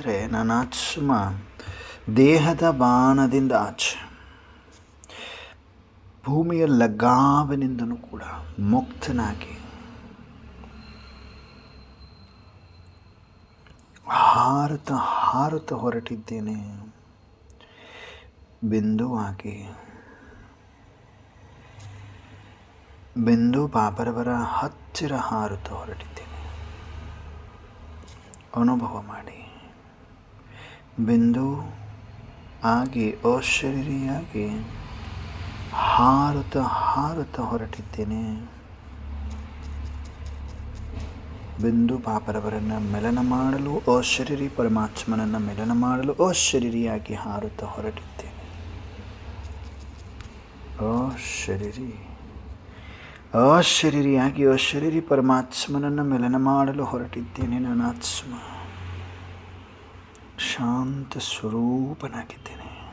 ಅಂದರೆ ನನ್ನ ಆತ್ಮ ದೇಹದ ಬಾಣದಿಂದ ಆಚೆ ಭೂಮಿಯ ಲಗಾವಿನಿಂದಲೂ ಕೂಡ ಮುಕ್ತನಾಗಿ ಹಾರುತ್ತಾ ಹೊರಟಿದ್ದೇನೆ. ಬಿಂದುವಾಗಿ ಬಿಂದು ಬಾಬರವರ ಹತ್ತಿರ ಹಾರುತ್ತಾ ಹೊರಟಿದ್ದೇನೆ. ಅನುಭವ ಮಾಡಿ. ಬಿಂದು ಆಗಿ ಅಶರೀರಿಯಾಗಿ ಹಾರುತ್ತಾ ಹೊರಟಿದ್ದೇನೆ. ಬಿಂದು ಬಾಬರವರನ್ನು ಮಿಲನ ಮಾಡಲು ಅಶರೀರಿ ಪರಮಾತ್ಮನನ್ನು ಮಿಲನ ಮಾಡಲು ಅಶರೀರಿಯಾಗಿ ಹಾರುತ್ತಾ ಹೊರಟಿದ್ದೇನೆ. ಅಶರೀರಿಯಾಗಿ ಅಶರೀರಿ ಪರಮಾತ್ಮನನ್ನು ಮಿಲನ ಮಾಡಲು ಹೊರಟಿದ್ದೇನೆ. ನನ್ನ ಆತ್ಮ ಶಾಂತ ಸ್ವರೂಪನಾಗಿದ್ದೇನೆ.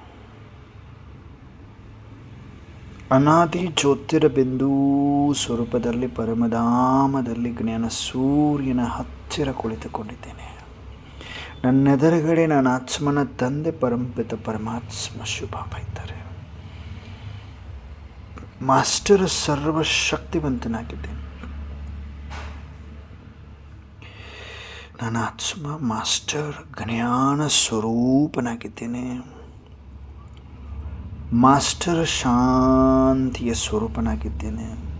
ಅನಾದಿ ಜ್ಯೋತಿರ್ಬಿಂದು ಸ್ವರೂಪದಲ್ಲಿ ಪರಮಧಾಮದಲ್ಲಿ ಜ್ಞಾನ ಸೂರ್ಯನ ಹತ್ತಿರ ಕುಳಿತುಕೊಂಡಿದ್ದೇನೆ. ನನ್ನೆದುರುಗಡೆ ನನ್ನ ಆತ್ಮನ ತಂದೆ ಪರಂಪಿತ ಪರಮಾತ್ಮ ಶಿವಬಾಬಾ ಇದ್ದಾರೆ. ಮಾಸ್ಟರ್ ಸರ್ವಶಕ್ತಿವಂತನಾಗಿದ್ದೇನೆ. ನನ್ನ ಆತ್ಮ ಮಾಸ್ಟರ್ ಜ್ಞಾನ ಸ್ವರೂಪನಾಗಿದ್ದೇನೆ. ಮಾಸ್ಟರ್ ಶಾಂತಿಯ ಸ್ವರೂಪನಾಗಿದ್ದೇನೆ.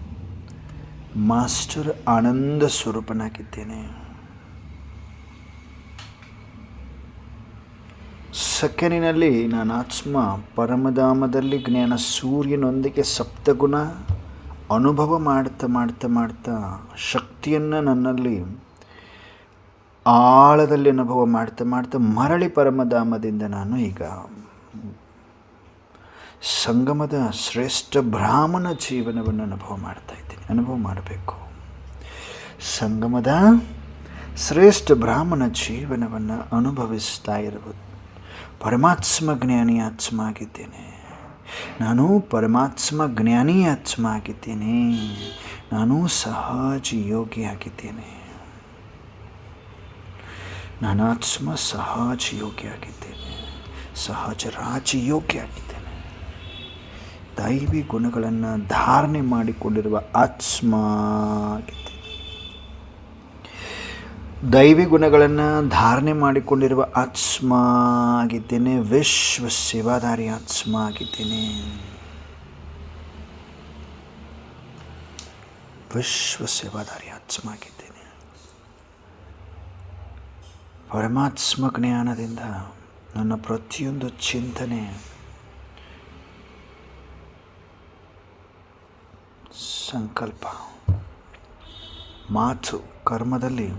ಮಾಸ್ಟರ್ ಆನಂದ ಸ್ವರೂಪನಾಗಿದ್ದೇನೆ. ಸೆಕೆಂಡಿನಲ್ಲಿ ನನ್ನ ಆತ್ಮ ಪರಮಧಾಮದಲ್ಲಿ ಜ್ಞಾನ ಸೂರ್ಯನೊಂದಿಗೆ ಸಪ್ತಗುಣ ಅನುಭವ ಮಾಡ್ತಾ ಶಕ್ತಿಯನ್ನು ನನ್ನಲ್ಲಿ ಆಳದಲ್ಲಿ ಅನುಭವ ಮಾಡ್ತಾ ಮರಳಿ ಪರಮಧಾಮದಿಂದ ನಾನು ಈಗ ಸಂಗಮದ ಶ್ರೇಷ್ಠ ಬ್ರಾಹ್ಮಣ ಜೀವನವನ್ನು ಅನುಭವ ಮಾಡ್ತಾ ಇದ್ದೀನಿ. ಅನುಭವ ಮಾಡಬೇಕು. ಸಂಗಮದ ಶ್ರೇಷ್ಠ ಬ್ರಾಹ್ಮಣ ಜೀವನವನ್ನು ಅನುಭವಿಸ್ತಾ ಇರುವುದು. ಪರಮಾತ್ಮ ಜ್ಞಾನಿ ಆತ್ಮ ಆಗಿದ್ದೇನೆ. ನಾನು ಪರಮಾತ್ಮ ಜ್ಞಾನಿ ಆತ್ಮ ಆಗಿದ್ದೇನೆ. ನಾನು ಸಹಜ ಯೋಗಿ ಆಗಿದ್ದೇನೆ. ನನ್ನ ಆತ್ಮ ಸಹಜ ಯೋಗಿ ಆಗಿದ್ದೇನೆ. ಸಹಜ ರಾಜಯೋಗಿ ಆಗಿದ್ದೇನೆ. ದೈವಿ ಗುಣಗಳನ್ನು ಧಾರಣೆ ಮಾಡಿಕೊಂಡಿರುವ ಆತ್ಮ ಆಗಿದ್ದೇನೆ. ದೈವಿ ಗುಣಗಳನ್ನು ಧಾರಣೆ ಮಾಡಿಕೊಂಡಿರುವ ಆತ್ಮ ಆಗಿದ್ದೇನೆ. ವಿಶ್ವ ಸೇವಾದಾರಿ ಆತ್ಮ ಆಗಿದ್ದೇನೆ. ವಿಶ್ವ ಸೇವಾದಾರಿ ಆತ್ಮ ಆಗಿದ್ದೇನೆ. ಪರಮಾತ್ಮ ಜ್ಞಾನದಿಂದ ನನ್ನ ಪ್ರತಿಯೊಂದು ಚಿಂತನೆ ಸಂಕಲ್ಪ ಮಾತು ಕರ್ಮದಲ್ಲಿ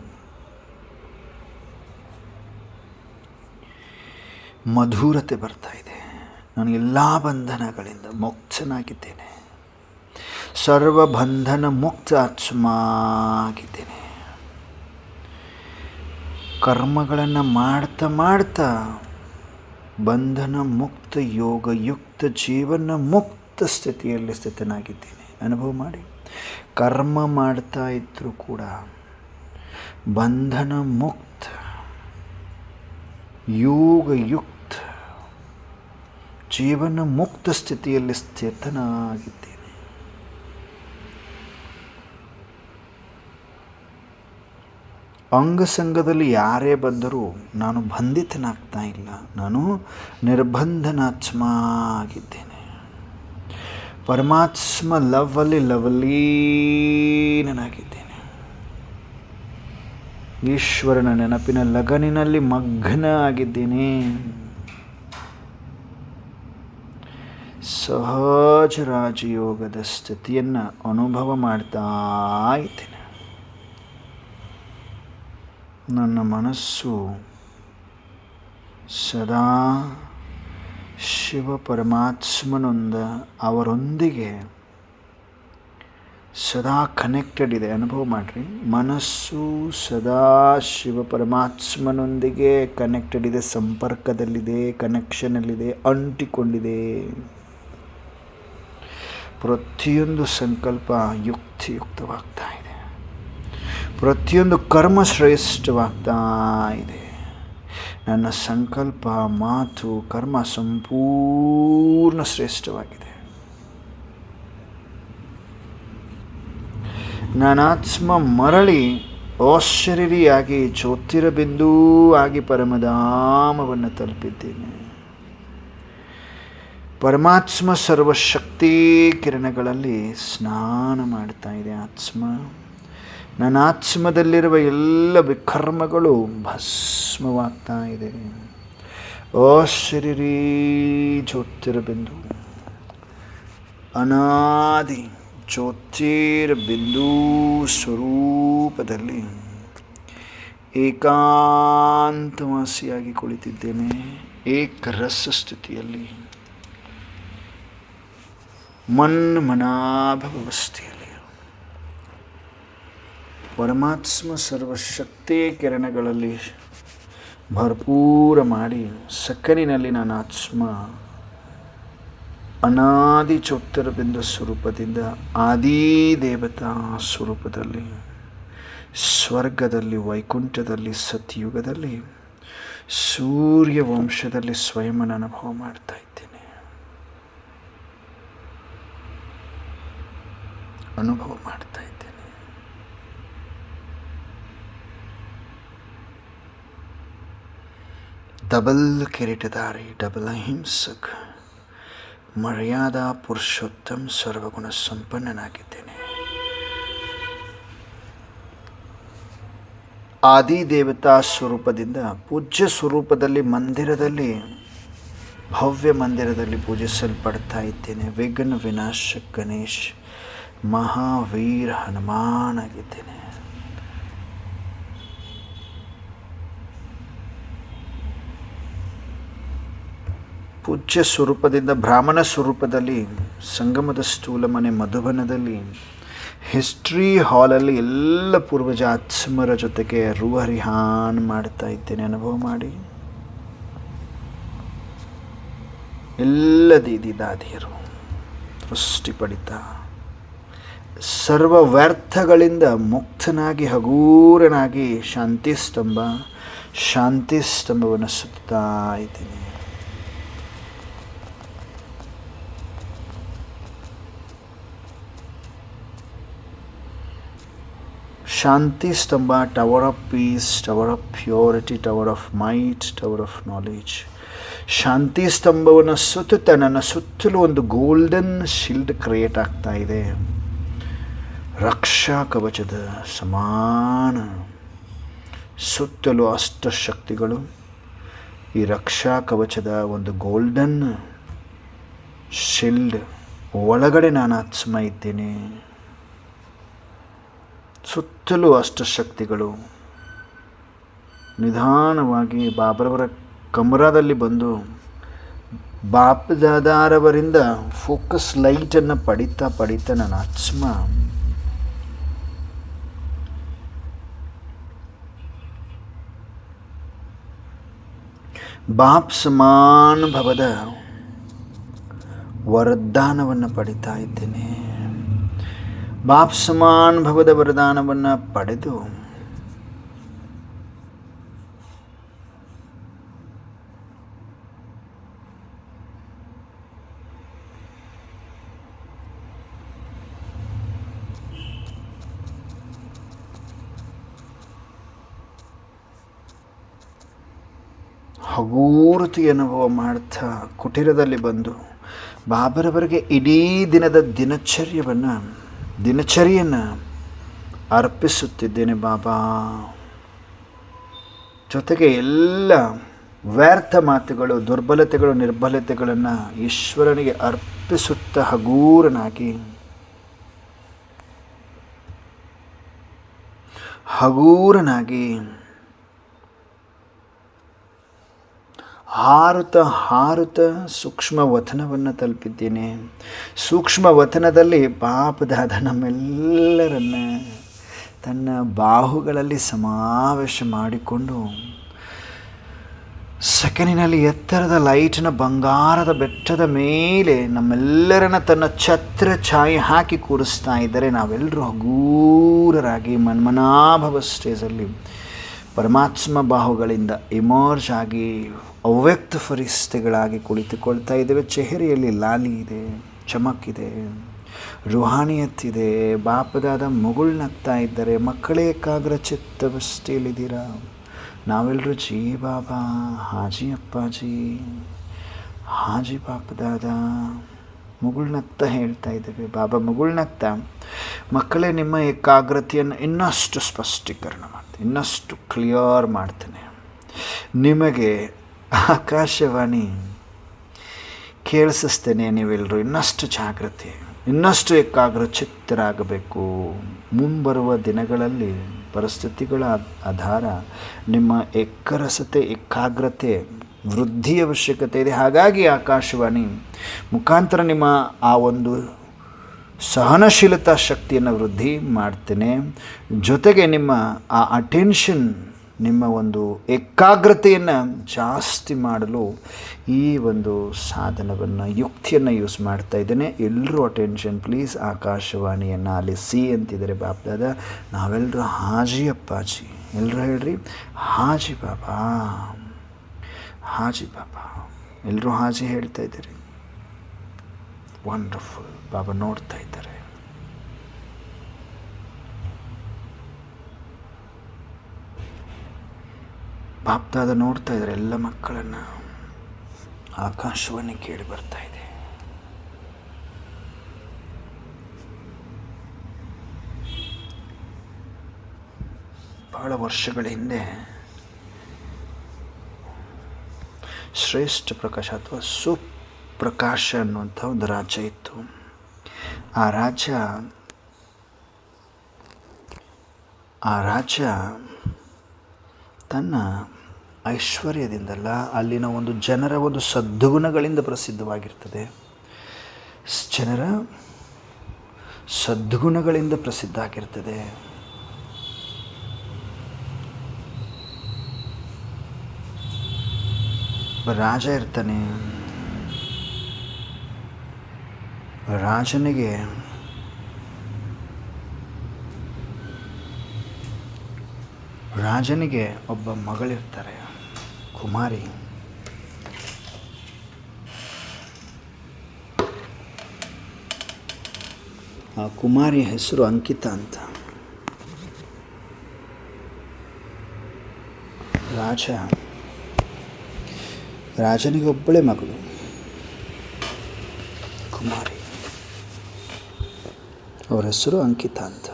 ಮಧುರತೆ ಬರ್ತಾ ಇದೆ. ನಾನು ಎಲ್ಲ ಬಂಧನಗಳಿಂದ ಮುಕ್ತನಾಗಿದ್ದೇನೆ. ಸರ್ವ ಬಂಧನ ಮುಕ್ತ ಆತ್ಮ ಆಗಿದ್ದೇನೆ. ಕರ್ಮಗಳನ್ನು ಮಾಡ್ತಾ ಬಂಧನ ಮುಕ್ತ ಯೋಗಯುಕ್ತ ಜೀವನ ಮುಕ್ತ ಸ್ಥಿತಿಯಲ್ಲಿ ಸ್ಥಿತನಾಗಿದ್ದೇನೆ. ಅನುಭವ ಮಾಡಿ. ಕರ್ಮ ಮಾಡ್ತಾ ಇದ್ದರೂ ಕೂಡ ಬಂಧನ ಮುಕ್ತ ಯೋಗಯುಕ್ತ ಜೀವನ ಮುಕ್ತ ಸ್ಥಿತಿಯಲ್ಲಿ ಸ್ಥಿತನಾಗಿದ್ದೇನೆ. ಅಂಗಸಂಗದಲ್ಲಿ ಯಾರೇ ಬಂದರೂ ನಾನು ಬಂಧಿತನಾಗ್ತಾ ಇಲ್ಲ. ನಾನು ನಿರ್ಬಂಧನಾತ್ಮ ಆಗಿದ್ದೇನೆ. ಪರಮಾತ್ಮ ಲವಲೀನನಾಗಿದ್ದೇನೆ. ಈಶ್ವರನ ನೆನಪಿನ ಲಗನಿನಲ್ಲಿ ಮಗ್ನ ಆಗಿದ್ದೇನೆ. ಸಹಜ ರಾಜಯೋಗದ ಸ್ಥಿತಿಯನ್ನು ಅನುಭವ ಮಾಡ್ತಾ ಇದ್ದೇನೆ. ನನ್ನ ಮನಸ್ಸು ಸದಾ ಶಿವ ಅವರೊಂದಿಗೆ ಸದಾ ಕನೆಕ್ಟೆಡ್ ಇದೆ. ಅನುಭವ ಮಾಡಿರಿ. ಮನಸ್ಸು ಸದಾ ಶಿವ ಪರಮಾತ್ಮನೊಂದಿಗೆ ಕನೆಕ್ಟೆಡ್ ಇದೆ, ಸಂಪರ್ಕದಲ್ಲಿದೆ, ಕನೆಕ್ಷನಲ್ಲಿದೆ, ಅಂಟಿಕೊಂಡಿದೆ. ಪ್ರತಿಯೊಂದು ಸಂಕಲ್ಪ ಯುಕ್ತಿಯುಕ್ತವಾಗ್ತಾ ಇದೆ. ಪ್ರತಿಯೊಂದು ಕರ್ಮ ಶ್ರೇಷ್ಠವಾಗ್ತಾ ಇದೆ. ನನ್ನ ಸಂಕಲ್ಪ, ಮಾತು, ಕರ್ಮ ಸಂಪೂರ್ಣ ಶ್ರೇಷ್ಠವಾಗಿದೆ. ನಾನಾತ್ಮ ಮರಳಿ ಅಶರೀರಿಯಾಗಿ ಜ್ಯೋತಿರ್ಬಿಂದು ಆಗಿ ಪರಮಧಾಮವನ್ನು ತಲುಪಿದ್ದೇನೆ. ಪರಮಾತ್ಮ ಸರ್ವಶಕ್ತಿ ಕಿರಣಗಳಲ್ಲಿ ಸ್ನಾನ ಮಾಡ್ತಾ ಇದೆ ಆತ್ಮ. ನನ್ನ ಆತ್ಮದಲ್ಲಿರುವ ಎಲ್ಲ ವಿಕರ್ಮಗಳು ಭಸ್ಮವಾಗ್ತಾ ಇದೆ. ಅಶರೀರಿ ಜ್ಯೋತಿರ್ಬಿಂದು, ಅನಾದಿ ಜ್ಯೋತಿರ್ಬಿಂದು ಸ್ವರೂಪದಲ್ಲಿ ಏಕಾಂತವಾಸಿಯಾಗಿ ಕುಳಿತಿದ್ದೇನೆ. ಏಕರಸ ಸ್ಥಿತಿಯಲ್ಲಿ, ಮನ್ಮನಾಭವ ಅವಸ್ಥೆಯಲ್ಲಿ ಪರಮಾತ್ಮ ಸರ್ವಶಕ್ತಿ ಕಿರಣಗಳಲ್ಲಿ ಭರ್ಪೂರ ಮಾಡಿ ಸಕ್ಕನಿನಲ್ಲಿ ನನ್ನ ಆತ್ಮ ಅನಾದಿ ಜ್ಯೋತಿರ್ಬಿಂದು ಸ್ವರೂಪದಿಂದ ಆದಿ ದೇವತಾ ಸ್ವರೂಪದಲ್ಲಿ ಸ್ವರ್ಗದಲ್ಲಿ, ವೈಕುಂಠದಲ್ಲಿ, ಸತ್ಯುಗದಲ್ಲಿ, ಸೂರ್ಯ ವಂಶದಲ್ಲಿ ಸ್ವಯಂನ ಅನುಭವ ಮಾಡ್ತಾ ಇದ್ದೇನೆ. ಅನುಭವ ಮಾಡ್ತಾ ಇದ್ದೇನೆ. ಡಬಲ್ ಕಿರೀಟಧಾರಿ, ಡಬಲ್ ಅಹಿಂಸಕ, ಮರ್ಯಾದಾ ಪುರುಷೋತ್ತಮ, ಸರ್ವಗುಣ ಸಂಪನ್ನನಾಗಿದ್ದೇನೆ. ಆದಿ ದೇವತಾ ಸ್ವರೂಪದಿಂದ ಪೂಜ್ಯ ಸ್ವರೂಪದಲ್ಲಿ ಮಂದಿರದಲ್ಲಿ, ಭವ್ಯ ಮಂದಿರದಲ್ಲಿ ಪೂಜಿಸಲ್ಪಡ್ತಾ ಇದ್ದೇನೆ. ವಿಘ್ನ ವಿನಾಶಕ ಗಣೇಶ್, ಮಹಾವೀರ ಹನುಮಾನ್ ಆಗಿದ್ದೇನೆ. ಪೂಜ್ಯ ಸ್ವರೂಪದಿಂದ ಬ್ರಾಹ್ಮಣ ಸ್ವರೂಪದಲ್ಲಿ ಸಂಗಮದ ಸ್ಥೂಲ ಮನೆ ಮಧುಬನದಲ್ಲಿ ಹಿಸ್ಟ್ರಿ ಹಾಲಲ್ಲಿ ಎಲ್ಲ ಪೂರ್ವಜ ಆತ್ಮರ ಜೊತೆಗೆ ರೂಹರಿಹಾನ್ ಮಾಡ್ತಾ ಇದ್ದೇನೆ. ಅನುಭವ ಮಾಡಿ. ಎಲ್ಲ ದೀದಿದಾದಿಯರು ದೃಷ್ಟಿ ಪಡಿತಾ ಸರ್ವ ವ್ಯರ್ಥಗಳಿಂದ ಮುಕ್ತನಾಗಿ ಹಗೂರನಾಗಿ ಶಾಂತಿ ಸ್ತಂಭವನ್ನು ಸುತ್ತಾ ಇದ್ದೀನಿ. ಶಾಂತಿ ಸ್ತಂಭ, tower of peace, tower of purity, tower of might, tower of knowledge. ಶಾಂತಿ ಸ್ತಂಭವನ್ನು ಸುತ್ತುತ್ತಾ ನನ್ನ ಸುತ್ತಲೂ ಒಂದು ಗೋಲ್ಡನ್ ಶಿಲ್ಡ್ ಕ್ರಿಯೇಟ್ ಆಗ್ತಾ ಇದೆ. ರಕ್ಷಾ ಕವಚದ ಸಮಾನ ಸುತ್ತಲೂ ಅಷ್ಟಶಕ್ತಿಗಳು ಈ ರಕ್ಷಾ ಕವಚದ ಒಂದು ಗೋಲ್ಡನ್ ಶಿಲ್ಡ್ ಒಳಗಡೆ ನಾನು ಆತ್ಮ ಇದ್ದೇನೆ. ಸುತ್ತಲೂ ಅಷ್ಟಶಕ್ತಿಗಳು ನಿಧಾನವಾಗಿ ಬಾಬರವರ ಕಮರಾದಲ್ಲಿ ಬಂದು ಬಾಪ್ದಾದಾರವರಿಂದ ಫೋಕಸ್ ಲೈಟನ್ನು ಪಡಿತಾ ನನ್ನ ಆತ್ಮ ಬಾಪ್ ಸಮಾನ ಭವದ ವರದಾನವನ್ನು ಪಡಿತಾ ಇದ್ದೇನೆ. ಬಾಪ್ ಸಮಾನ್ ಭವದ ವರದಾನವನ್ನು ಪಡೆದು ಹಗೂರತಿ ಅನುಭವ ಮಾಡ್ತಾ ಕುಟೀರದಲ್ಲಿ ಬಂದು ಬಾಬರವರಿಗೆ ಇಡೀ ದಿನದ ದಿನಚರಿಯನ್ನು ಅರ್ಪಿಸುತ್ತಿದ್ದೇನೆ ಬಾಬಾ. ಜೊತೆಗೆ ಎಲ್ಲ ವ್ಯರ್ಥ ಮಾತುಗಳು, ದುರ್ಬಲತೆಗಳು, ನಿರ್ಬಲತೆಗಳನ್ನು ಈಶ್ವರನಿಗೆ ಅರ್ಪಿಸುತ್ತಾ ಹಗೂರನಾಗಿ ಹಾರುತ್ತ ಸೂಕ್ಷ್ಮ ವತನವನ್ನು ತಲುಪಿದ್ದೇನೆ. ಸೂಕ್ಷ್ಮ ವತನದಲ್ಲಿ ಬಾಪದಾದ ನಮ್ಮೆಲ್ಲರನ್ನ ತನ್ನ ಬಾಹುಗಳಲ್ಲಿ ಸಮಾವೇಶ ಮಾಡಿಕೊಂಡು ಸೆಕೆಂಡಿನಲ್ಲಿ ಎತ್ತರದ ಲೈಟಿನ ಬಂಗಾರದ ಬೆಟ್ಟದ ಮೇಲೆ ನಮ್ಮೆಲ್ಲರನ್ನ ತನ್ನ ಛತ್ರ ಛಾಯೆ ಹಾಕಿ ಕೂರಿಸ್ತಾ ಇದ್ದರೆ ನಾವೆಲ್ಲರೂ ಹಗೂರರಾಗಿ ಮನ್ಮನಾಭವ ಸ್ಟೇಜಲ್ಲಿ ಪರಮಾತ್ಮ ಬಾಹುಗಳಿಂದ ಎಮರ್ಜ್ ಆಗಿ ಅವ್ಯಕ್ತ ಫರಿಸ್ತೆಗಳಾಗಿ ಕುಳಿತುಕೊಳ್ತಾ ಇದ್ದೇವೆ. ಚೆಹರೆಯಲ್ಲಿ ಲಾಲಿ ಇದೆ, ಚಮಕಿದೆ, ರುಹಾನಿಯತ್ತಿದೆ. ಬಾಪದಾದ ಮಗುಳ್ನಗ್ತಾ ಇದ್ದಾರೆ. ಮಕ್ಕಳೇ ಏಕಾಗ್ರ ಚಿತ್ತವಸ್ಥೆಯಲ್ಲಿದ್ದೀರಾ. ನಾವೆಲ್ಲರೂ ಜೀ ಬಾಬಾ, ಹಾಜಿ ಅಪ್ಪಾಜಿ, ಹಾಜಿ ಬಾಪದಾದ ಮುಗುಳ್ನಗ್ತಾ ಹೇಳ್ತಾ ಇದ್ದೇವೆ. ಬಾಬಾ ಮುಗುಳ್ನಗ್ತಾ, ಮಕ್ಕಳೇ ನಿಮ್ಮ ಏಕಾಗ್ರತೆಯನ್ನು ಇನ್ನಷ್ಟು ಸ್ಪಷ್ಟೀಕರಣ ಮಾಡ್ತೇನೆ, ಇನ್ನಷ್ಟು ಕ್ಲಿಯರ್ ಮಾಡ್ತೇನೆ. ನಿಮಗೆ ಆಕಾಶವಾಣಿ ಕೇಳಿಸ್ತೇನೆ. ನೀವೆಲ್ಲರೂ ಇನ್ನಷ್ಟು ಜಾಗೃತಿ, ಇನ್ನಷ್ಟು ಏಕಾಗ್ರ ಚಿತ್ತರಾಗಬೇಕು. ಮುಂಬರುವ ದಿನಗಳಲ್ಲಿ ಪರಿಸ್ಥಿತಿಗಳ ಆಧಾರ ನಿಮ್ಮ ಏಕಾಗ್ರತೆ ವೃದ್ಧಿಯ ಅವಶ್ಯಕತೆ ಇದೆ. ಹಾಗಾಗಿ ಆಕಾಶವಾಣಿ ಮುಖಾಂತರ ನಿಮ್ಮ ಆ ಒಂದು ಸಹನಶೀಲತಾ ಶಕ್ತಿಯನ್ನು ವೃದ್ಧಿ ಮಾಡ್ತೇನೆ. ಜೊತೆಗೆ ನಿಮ್ಮ ಆ ಅಟೆನ್ಷನ್, ನಿಮ್ಮ ಒಂದು ಏಕಾಗ್ರತೆಯನ್ನು ಜಾಸ್ತಿ ಮಾಡಲು ಈ ಒಂದು ಸಾಧನವನ್ನು, ಯುಕ್ತಿಯನ್ನು ಯೂಸ್ ಮಾಡ್ತಾ ಇದ್ದೇನೆ. ಎಲ್ಲರೂ ಅಟೆನ್ಷನ್ ಪ್ಲೀಸ್, ಆಕಾಶವಾಣಿಯನ್ನು ಆಲಿಸಿ ಅಂತಿದ್ದಾರೆ ಬಾಪ್ದಾದ. ನಾವೆಲ್ಲರೂ ಹಾಜಿ ಅಪ್ಪಾಜಿ, ಎಲ್ಲರೂ ಹೇಳ್ರಿ ಹಾಜಿ ಬಾಬಾ, ಹಾಜಿ ಬಾಬಾ. ಎಲ್ಲರೂ ಹಾಜಿ ಹೇಳ್ತಾ ಇದ್ದೀರಿ. ವಂಡರ್ಫುಲ್. ಬಾಬಾ ನೋಡ್ತಾ ಇದ್ದಾರೆ. ಬಾಪ್ದಾದ ನೋಡ್ತಾ ಇದ್ದಾರೆ ಎಲ್ಲ ಮಕ್ಕಳನ್ನು. ಆಕಾಶವಾಣಿ ಕೇಳಿ ಬರ್ತಾ ಇದೆ. ಬಹಳ ವರ್ಷಗಳ ಹಿಂದೆ ಶ್ರೇಷ್ಠ ಪ್ರಕಾಶ ಅಥವಾ ಸುಪ್ರಕಾಶ ಅನ್ನುವಂಥ ಒಂದು ರಾಜ್ಯ ಇತ್ತು. ಆ ರಾಜ್ಯ ತನ್ನ ಐಶ್ವರ್ಯದಿಂದಲ್ಲ, ಅಲ್ಲಿನ ಒಂದು ಜನರ ಒಂದು ಸದ್ಗುಣಗಳಿಂದ ಪ್ರಸಿದ್ಧವಾಗಿರ್ತದೆ. ಜನರ ಸದ್ಗುಣಗಳಿಂದ ಪ್ರಸಿದ್ಧ ಆಗಿರ್ತದೆ. ರಾಜ ಇರ್ತಾನೆ. ರಾಜನಿಗೆ ಒಬ್ಬ ಮಗಳಿರ್ತಾರೆ, ಕುಮಾರಿ. ಆ ಕುಮಾರಿಯ ಹೆಸರು ಅಂಕಿತಾ ಅಂತ. ರಾಜನಿಗೆ ಒಬ್ಬಳೇ ಮಗಳು, ಕುಮಾರಿ. ಅವರ ಹೆಸರು ಅಂಕಿತಾ ಅಂತ.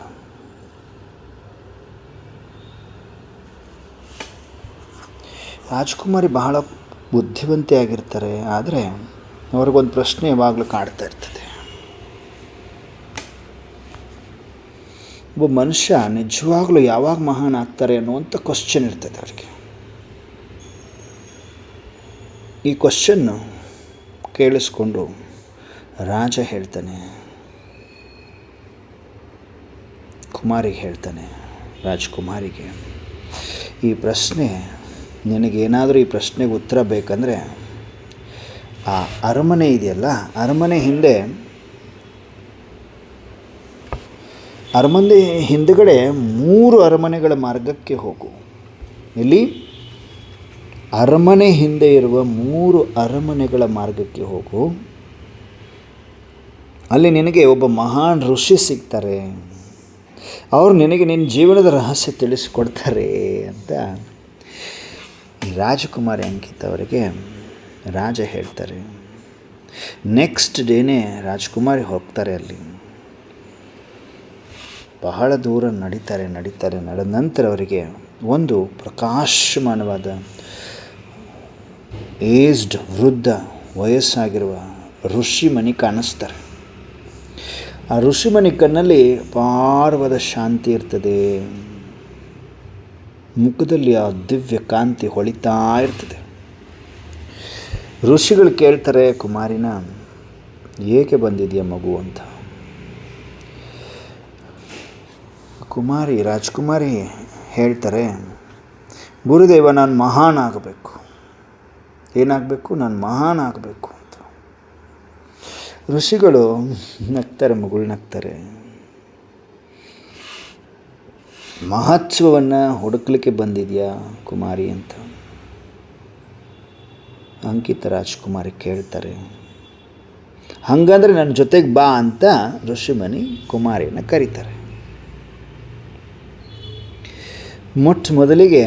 ರಾಜ್ಕುಮಾರಿ ಬಹಳ ಬುದ್ಧಿವಂತೆಯಾಗಿರ್ತಾರೆ. ಆದರೆ ಅವ್ರಿಗೊಂದು ಪ್ರಶ್ನೆ ಯಾವಾಗಲೂ ಕಾಡ್ತಾ ಇರ್ತದೆ. ಒಬ್ಬ ಮನುಷ್ಯ ನಿಜವಾಗ್ಲೂ ಯಾವಾಗ ಮಹಾನ್ ಆಗ್ತಾರೆ ಅನ್ನುವಂಥ ಕ್ವಶ್ಚನ್ ಇರ್ತದೆ ಅವರಿಗೆ. ಈ ಕ್ವಶ್ಚನ್ನು ಕೇಳಿಸ್ಕೊಂಡು ರಾಜ ಹೇಳ್ತಾನೆ, ಕುಮಾರಿಗೆ ಹೇಳ್ತಾನೆ, ರಾಜ್ಕುಮಾರಿಗೆ, ಈ ಪ್ರಶ್ನೆ ನಿನಗೇನಾದರೂ ಈ ಪ್ರಶ್ನೆಗೆ ಉತ್ತರ ಬೇಕಂದರೆ ಆ ಅರಮನೆ ಇದೆಯಲ್ಲ, ಅರಮನೆ ಹಿಂದುಗಡೆ 3 ಅರಮನೆಗಳ ಮಾರ್ಗಕ್ಕೆ ಹೋಗು. ಇಲ್ಲಿ ಅರಮನೆ ಹಿಂದೆ ಇರುವ 3 ಅರಮನೆಗಳ ಮಾರ್ಗಕ್ಕೆ ಹೋಗು. ಅಲ್ಲಿ ನಿನಗೆ ಒಬ್ಬ ಮಹಾನ್ ಋಷಿ ಸಿಗ್ತಾರೆ. ಅವರು ನಿನಗೆ ನಿನ್ನ ಜೀವನದ ರಹಸ್ಯ ತಿಳಿಸಿಕೊಡ್ತಾರೆ ಅಂತ ರಾಜಕುಮಾರಿ ಅಂಕಿತ ಅವರಿಗೆ ರಾಜ ಹೇಳ್ತಾರೆ. ನೆಕ್ಸ್ಟ್ ಡೇನೇ ರಾಜಕುಮಾರಿ ಹೋಗ್ತಾರೆ. ಅಲ್ಲಿ ಬಹಳ ದೂರ ನಡೀತಾರೆ. ನಡೆದ ನಂತರ ಅವರಿಗೆ ಒಂದು ಪ್ರಕಾಶಮಾನವಾದ ಏಜ್ಡ್ ವೃದ್ಧ ವಯಸ್ಸಾಗಿರುವ ಋಷಿಮಣಿ ಕಾಣಿಸ್ತಾರೆ. ಆ ಋಷಿಮಣಿ ಕಣ್ಣಲ್ಲಿ ಅಪಾರವಾದ ಶಾಂತಿ ಇರ್ತದೆ. ಮುಖದಲ್ಲಿ ಆ ದಿವ್ಯ ಕಾಂತಿ ಹೊಳಿತಾ ಇರ್ತದೆ. ಋಷಿಗಳು ಕೇಳ್ತಾರೆ ಕುಮಾರಿನ, ಏಕೆ ಬಂದಿದೆಯಾ ಮಗು ಅಂತ. ರಾಜ್ಕುಮಾರಿ ಹೇಳ್ತಾರೆ, ಗುರುದೇವ, ನಾನು ಮಹಾನ್ ಆಗಬೇಕು. ಏನಾಗಬೇಕು? ನಾನು ಮಹಾನ್ ಆಗಬೇಕು ಅಂತ. ಋಷಿಗಳು ನಗ್ತಾರೆ, ಮಗಳು ನಗ್ತಾರೆ. ಮಹತ್ವವನ್ನು ಹುಡುಕ್ಲಿಕ್ಕೆ ಬಂದಿದೆಯಾ ಕುಮಾರಿ ಅಂತ ಅಂಕಿತ ರಾಜ್ಕುಮಾರಿ ಕೇಳ್ತಾರೆ. ಹಾಗಂದ್ರೆ ನನ್ನ ಜೊತೆಗೆ ಬಾ ಅಂತ ಋಷಿಮುನಿ ಕುಮಾರಿಯನ್ನು ಕರೀತಾರೆ. ಮೊಟ್ಟ ಮೊದಲಿಗೆ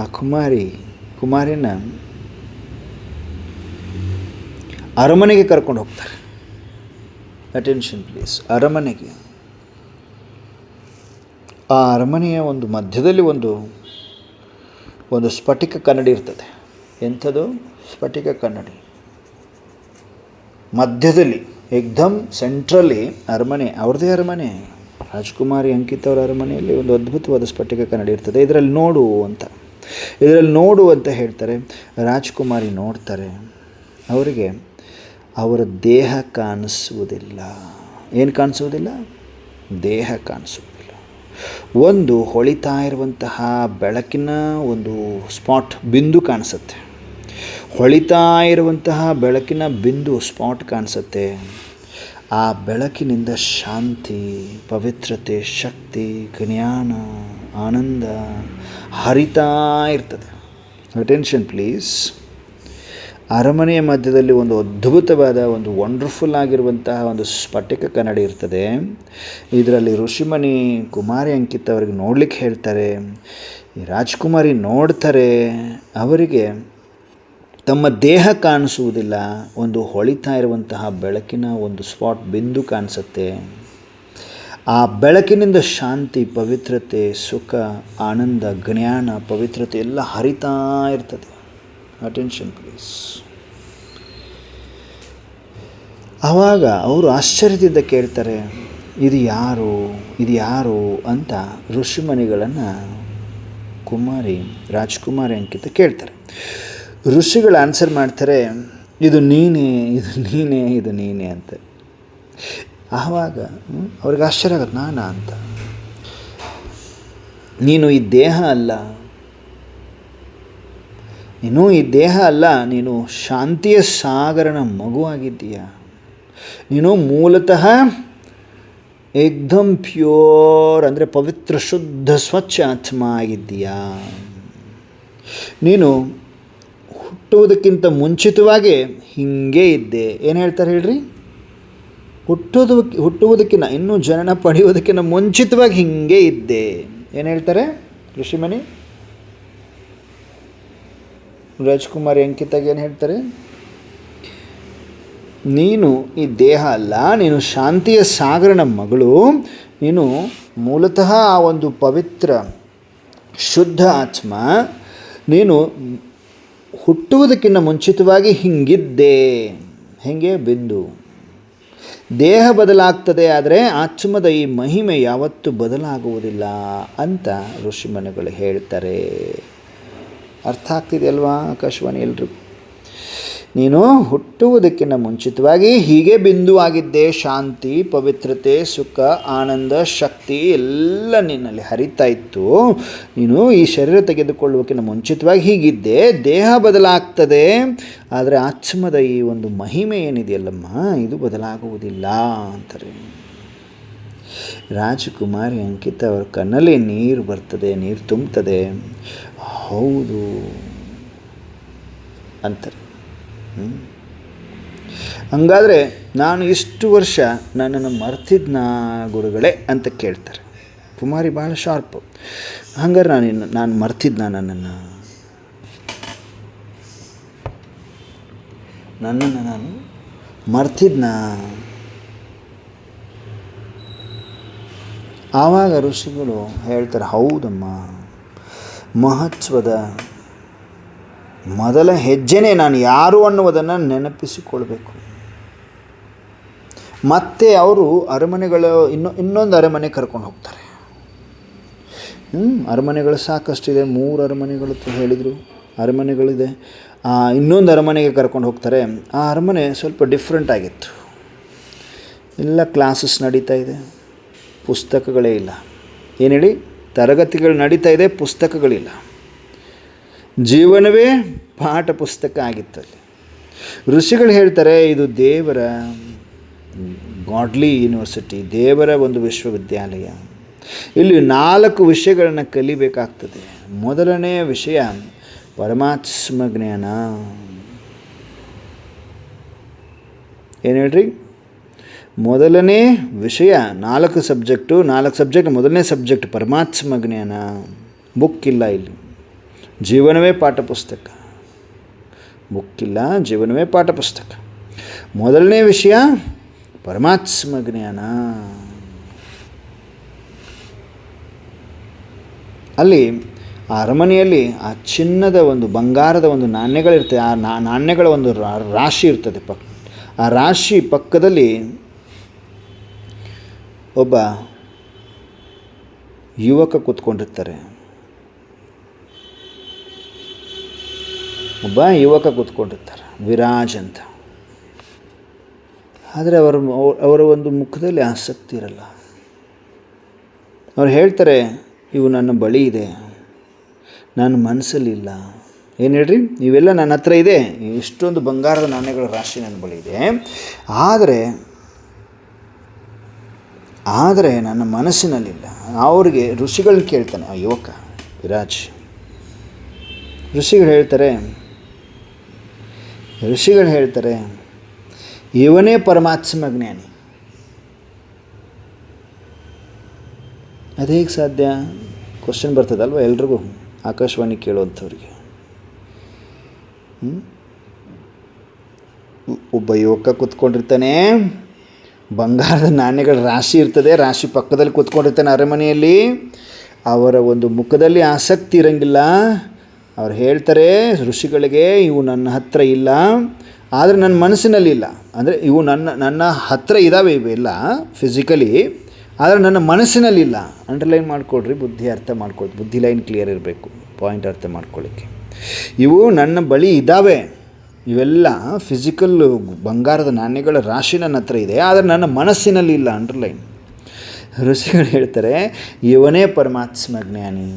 ಆ ಕುಮಾರಿನ ಅರಮನೆಗೆ ಕರ್ಕೊಂಡು ಹೋಗ್ತಾರೆ. Attention please. ಅರಮನೆಗೆ. ಆ ಅರಮನೆಯ ಒಂದು ಮಧ್ಯದಲ್ಲಿ ಒಂದು ಸ್ಫಟಿಕ ಕನ್ನಡಿ ಇರ್ತದೆ. ಎಂಥದ್ದು? ಸ್ಫಟಿಕ ಕನ್ನಡಿ ಮಧ್ಯದಲ್ಲಿ, ಏಕ್ದಮ್ ಸೆಂಟ್ರಲ್ಲಿ ಅರಮನೆ, ಅವ್ರದ್ದೇ ಅರಮನೆ, ರಾಜ್ಕುಮಾರಿ ಅಂಕಿತ ಅವರ ಅರಮನೆಯಲ್ಲಿ ಒಂದು ಅದ್ಭುತವಾದ ಸ್ಫಟಿಕ ಕನ್ನಡಿ ಇರ್ತದೆ. ಇದರಲ್ಲಿ ನೋಡು ಅಂತ ಹೇಳ್ತಾರೆ. ರಾಜ್ಕುಮಾರಿ ನೋಡ್ತಾರೆ. ಅವರಿಗೆ ಅವರ ದೇಹ ಕಾಣಿಸುವುದಿಲ್ಲ. ಏನು ಕಾಣಿಸುವುದಿಲ್ಲ? ದೇಹ ಕಾಣಿಸುವುದಿಲ್ಲ. ಒಂದು ಹೊಳಿತಾ ಇರುವಂತಹ ಬೆಳಕಿನ ಒಂದು ಬಿಂದು ಕಾಣಿಸುತ್ತೆ. ಹೊಳಿತಾ ಇರುವಂತಹ ಬೆಳಕಿನ ಬಿಂದು ಸ್ಪಾಟ್ ಕಾಣಿಸುತ್ತೆ. ಆ ಬೆಳಕಿನಿಂದ ಶಾಂತಿ, ಪವಿತ್ರತೆ, ಶಕ್ತಿ, ಜ್ಞಾನ, ಆನಂದ ಹರಿತಾ ಇರ್ತದೆ. Attention please. ಅರಮನೆಯ ಮಧ್ಯದಲ್ಲಿ ಒಂದು ಅದ್ಭುತವಾದ ಒಂದು ವಂಡರ್ಫುಲ್ ಆಗಿರುವಂತಹ ಒಂದು ಸ್ಫಟಿಕ ಕನ್ನಡಿ ಇರ್ತದೆ. ಇದರಲ್ಲಿ ಋಷಿಮುನಿ ಕುಮಾರಿ ಅಂಕಿತ ಅವರಿಗೆ ನೋಡಲಿಕ್ಕೆ ಹೇಳ್ತಾರೆ. ಈ ರಾಜ್ಕುಮಾರಿ ನೋಡ್ತಾರೆ. ಅವರಿಗೆ ತಮ್ಮ ದೇಹ ಕಾಣಿಸುವುದಿಲ್ಲ. ಒಂದು ಹೊಳಿತಾ ಇರುವಂತಹ ಬೆಳಕಿನ ಒಂದು ಬಿಂದು ಕಾಣಿಸುತ್ತೆ. ಆ ಬೆಳಕಿನಿಂದ ಶಾಂತಿ, ಪವಿತ್ರತೆ, ಸುಖ, ಆನಂದ, ಜ್ಞಾನ, ಪವಿತ್ರತೆ ಎಲ್ಲ ಹರಿತಾ ಇರ್ತದೆ. Attention please. ಆವಾಗ ಅವರು ಆಶ್ಚರ್ಯದಿಂದ ಕೇಳ್ತಾರೆ, ಇದು ಯಾರು ಅಂತ ಋಷಿಮುನಿಗಳನ್ನು ರಾಜ್ಕುಮಾರಿ ಅಂಕಿತ ಕೇಳ್ತಾರೆ. ಋಷಿಗಳು ಆನ್ಸರ್ ಮಾಡ್ತಾರೆ, ಇದು ನೀನೇ ಅಂತ. ಆವಾಗ ಅವ್ರಿಗೆ ಆಶ್ಚರ್ಯ ಆಗುತ್ತೆ, ನಾನಾ ಅಂತ. ನೀನು ಈ ದೇಹ ಅಲ್ಲ, ನೀನು ಶಾಂತಿಯ ಸಾಗರನ ಮಗುವಾಗಿದ್ದೀಯ. ನೀನು ಮೂಲತಃ ಏಕ್ದಮ್ ಪ್ಯೂರ್ ಅಂದರೆ ಪವಿತ್ರ, ಶುದ್ಧ, ಸ್ವಚ್ಛ ಆತ್ಮ ಆಗಿದ್ದೀಯಾ. ನೀನು ಹುಟ್ಟುವುದಕ್ಕಿಂತ ಮುಂಚಿತವಾಗಿ ಹೀಗೆ ಇದ್ದೆ. ಏನು ಹೇಳ್ತಾರೆ ಹೇಳ್ರಿ? ಹುಟ್ಟುವುದಕ್ಕಿಂತ ಇನ್ನೂ ಜನನ ಪಡೆಯುವುದಕ್ಕಿಂತ ಮುಂಚಿತವಾಗಿ ಹೀಗೆ ಇದ್ದೆ. ಏನು ಹೇಳ್ತಾರೆ ಋಷಿಮುನಿ ರಾಜ್ಕುಮಾರಿ ಅಂಕಿತಾಗ? ಏನು ಹೇಳ್ತಾರೆ? ನೀನು ಈ ದೇಹ ಅಲ್ಲ, ನೀನು ಶಾಂತಿಯ ಸಾಗರನ ಮಗಳು. ನೀನು ಮೂಲತಃ ಆ ಒಂದು ಪವಿತ್ರ ಶುದ್ಧ ಆತ್ಮ. ನೀನು ಹುಟ್ಟುವುದಕ್ಕಿಂತ ಮುಂಚಿತವಾಗಿ ಹಿಂಗಿದ್ದೆ. ಹೇಗೆ? ಬಿಂದು. ದೇಹ ಬದಲಾಗ್ತದೆ, ಆದರೆ ಆತ್ಮದ ಈ ಮಹಿಮೆ ಯಾವತ್ತೂ ಬದಲಾಗುವುದಿಲ್ಲ ಅಂತ ಋಷಿಮುನಿಗಳು ಹೇಳ್ತಾರೆ. ಅರ್ಥ ಆಗ್ತಿದೆಯಲ್ವಾ ಆಕಾಶವಾಣಿ ಎಲ್ರಿಗೂ? ನೀನು ಹುಟ್ಟುವುದಕ್ಕಿಂತ ಮುಂಚಿತವಾಗಿ ಹೀಗೆ ಬಿಂದು ಆಗಿದ್ದೆ. ಶಾಂತಿ, ಪವಿತ್ರತೆ, ಸುಖ, ಆನಂದ, ಶಕ್ತಿ ಎಲ್ಲ ನಿನ್ನಲ್ಲಿ ಹರಿತಾ ಇತ್ತು. ನೀನು ಈ ಶರೀರ ತೆಗೆದುಕೊಳ್ಳುವಕ್ಕಿಂತ ಮುಂಚಿತವಾಗಿ ಹೀಗಿದ್ದೆ. ದೇಹ ಬದಲಾಗ್ತದೆ, ಆದರೆ ಆತ್ಮದ ಈ ಒಂದು ಮಹಿಮೆ ಏನಿದೆಯಲ್ಲಮ್ಮ, ಇದು ಬದಲಾಗುವುದಿಲ್ಲ ಅಂತಾರೆ. ರಾಜಕುಮಾರಿ ಅಂಕಿತ ಅವರ ಕಣ್ಣಲ್ಲಿ ನೀರು ಬರ್ತದೆ, ನೀರು ತುಂಬುತ್ತದೆ. ಹೌದು ಅಂತಾರೆ. ಹಂಗಾದರೆ ನಾನು ಇಷ್ಟು ವರ್ಷ ನನ್ನನ್ನು ಮರ್ತಿದ್ನಾ ಗುರುಗಳೇ ಅಂತ ಕೇಳ್ತಾರೆ. ಕುಮಾರಿ ಭಾಳ ಶಾರ್ಪು. ಹಂಗಾರೆ ನಾನು ಮರ್ತಿದ್ನಾ ನನ್ನನ್ನು ನಾನು ಮರ್ತಿದ್ನಾ? ಆವಾಗ ಋಷಿಗಳು ಹೇಳ್ತಾರೆ, ಹೌದಮ್ಮ, ಮಹತ್ವದ ಮೊದಲ ಹೆಜ್ಜೆನೇ ನಾನು ಯಾರು ಅನ್ನುವುದನ್ನು ನೆನಪಿಸಿಕೊಳ್ಬೇಕು. ಮತ್ತೆ ಅವರು ಇನ್ನೊಂದು ಅರಮನೆ ಕರ್ಕೊಂಡು ಹೋಗ್ತಾರೆ. ಅರಮನೆಗಳು ಸಾಕಷ್ಟಿದೆ, 3 ಅರಮನೆಗಳು ಹೇಳಿದರು. ಅರಮನೆಗಳಿದೆ. ಇನ್ನೊಂದು ಅರಮನೆಗೆ ಕರ್ಕೊಂಡು ಹೋಗ್ತಾರೆ. ಆ ಅರಮನೆ ಸ್ವಲ್ಪ ಡಿಫ್ರೆಂಟ್ ಆಗಿತ್ತು. ಎಲ್ಲ ಕ್ಲಾಸಸ್ ನಡೀತಾ ಇದೆ, ಪುಸ್ತಕಗಳೇ ಇಲ್ಲ. ಏನು ಹೇಳಿ? ತರಗತಿಗಳು ನಡೀತಾ ಇದೆ, ಪುಸ್ತಕಗಳಿಲ್ಲ. ಜೀವನವೇ ಪಾಠ ಪುಸ್ತಕ ಆಗಿತ್ತಲ್ಲಿ. ಋಷಿಗಳು ಹೇಳ್ತಾರೆ, ಇದು ದೇವರ ಗಾಡ್ಲಿ ಯೂನಿವರ್ಸಿಟಿ, ದೇವರ ಒಂದು ವಿಶ್ವವಿದ್ಯಾಲಯ. ಇಲ್ಲಿ 4 ವಿಷಯಗಳನ್ನು ಕಲಿಬೇಕಾಗ್ತದೆ. ಮೊದಲನೆಯ ವಿಷಯ ಪರಮಾತ್ಮ ಜ್ಞಾನ. ಏನು ಹೇಳ್ರಿ? ಮೊದಲನೇ ವಿಷಯ 4 ಸಬ್ಜೆಕ್ಟ್. ಮೊದಲನೇ ಸಬ್ಜೆಕ್ಟ್ ಪರಮಾತ್ಮ ಜ್ಞಾನ. ಬುಕ್ ಇಲ್ಲ ಇಲ್ಲಿ, ಜೀವನವೇ ಪಾಠ ಪುಸ್ತಕ. ಬುಕ್ಕಿಲ್ಲ, ಜೀವನವೇ ಪಾಠ ಪುಸ್ತಕ. ಮೊದಲನೇ ವಿಷಯ ಪರಮಾತ್ಮ ಜ್ಞಾನ. ಅಲ್ಲಿ ಆ ಅರಮನೆಯಲ್ಲಿ ಆ ಚಿನ್ನದ ಒಂದು ಬಂಗಾರದ ಒಂದು ನಾಣ್ಯಗಳಿರ್ತದೆ. ಆ ನಾಣ್ಯಗಳ ಒಂದು ರಾಶಿ ಇರ್ತದೆ. ಆ ರಾಶಿ ಪಕ್ಕದಲ್ಲಿ ಒಬ್ಬ ಯುವಕ ಕೂತ್ಕೊಂಡಿರ್ತಾರೆ. ವಿರಾಜ್ ಅಂತ. ಆದರೆ ಅವರ ಒಂದು ಮುಖದಲ್ಲಿ ಆಸಕ್ತಿ ಇರಲ್ಲ. ಅವ್ರು ಹೇಳ್ತಾರೆ, ಇವು ನನ್ನ ಬಳಿ ಇದೆ, ನನ್ನ ಮನಸ್ಸಲ್ಲಿಲ್ಲ. ಏನು ಹೇಳ್ರಿ? ಇವೆಲ್ಲ ನನ್ನ ಹತ್ರ ಇದೆ, ಇಷ್ಟೊಂದು ಬಂಗಾರದ ನಾಣ್ಯಗಳ ರಾಶಿ ನನ್ನ ಬಳಿ ಇದೆ, ಆದರೆ ನನ್ನ ಮನಸ್ಸಿನಲ್ಲಿಲ್ಲ. ಅವ್ರಿಗೆ ಋಷಿಗಳನ್ನ ಕೇಳ್ತಾನೆ ಆ ಯುವಕ ವಿರಾಜ್. ಋಷಿಗಳು ಹೇಳ್ತಾರೆ ಇವನೇ ಪರಮಾತ್ಮ ಜ್ಞಾನಿ. ಅದು ಹೇಗೆ ಸಾಧ್ಯ? ಕ್ವಶನ್ ಬರ್ತದಲ್ವ ಎಲ್ರಿಗೂ, ಆಕಾಶವಾಣಿ ಕೇಳುವಂಥವ್ರಿಗೆ. ಒಬ್ಬ ಯುವಕ ಕೂತ್ಕೊಂಡಿರ್ತಾನೆ, ಬಂಗಾರದ ನಾಣ್ಯಗಳ ರಾಶಿ ಇರ್ತದೆ, ರಾಶಿ ಪಕ್ಕದಲ್ಲಿ ಕೂತ್ಕೊಂಡಿರ್ತಾನೆ ಅರಮನೆಯಲ್ಲಿ. ಅವರ ಒಂದು ಮುಖದಲ್ಲಿ ಆಸಕ್ತಿ ಇರಂಗಿಲ್ಲ. ಅವ್ರು ಹೇಳ್ತಾರೆ ಋಷಿಗಳಿಗೆ, ಇವು ನನ್ನ ಹತ್ರ ಇಲ್ಲ, ಆದರೆ ನನ್ನ ಮನಸ್ಸಿನಲ್ಲಿ ಇಲ್ಲ. ಅಂದರೆ ಇವು ನನ್ನ ಹತ್ರ ಇದ್ದಾವೆ, ಇವೆಲ್ಲ ಫಿಸಿಕಲಿ, ಆದರೆ ನನ್ನ ಮನಸ್ಸಿನಲ್ಲಿಲ್ಲ. ಅಂಡರ್ಲೈನ್ ಮಾಡ್ಕೊಳ್ರಿ, ಬುದ್ಧಿ ಅರ್ಥ ಮಾಡ್ಕೊಳ್ರಿ. ಬುದ್ಧಿ ಲೈನ್ ಕ್ಲಿಯರ್ ಇರಬೇಕು, ಪಾಯಿಂಟ್ ಅರ್ಥ ಮಾಡ್ಕೊಳ್ಳಿಕ್ಕೆ. ಇವು ನನ್ನ ಬಳಿ ಇದ್ದಾವೆ, ಇವೆಲ್ಲ ಫಿಸಿಕಲ್ ಬಂಗಾರದ ನಾಣ್ಯಗಳ ರಾಶಿ ನನ್ನ ಹತ್ರ ಇದೆ, ಆದರೆ ನನ್ನ ಮನಸ್ಸಿನಲ್ಲಿ ಇಲ್ಲ. ಅಂಡರ್ಲೈನ್. ಋಷಿಗಳು ಹೇಳ್ತಾರೆ ಇವನೇ ಪರಮಾತ್ಮ ಜ್ಞಾನಿ.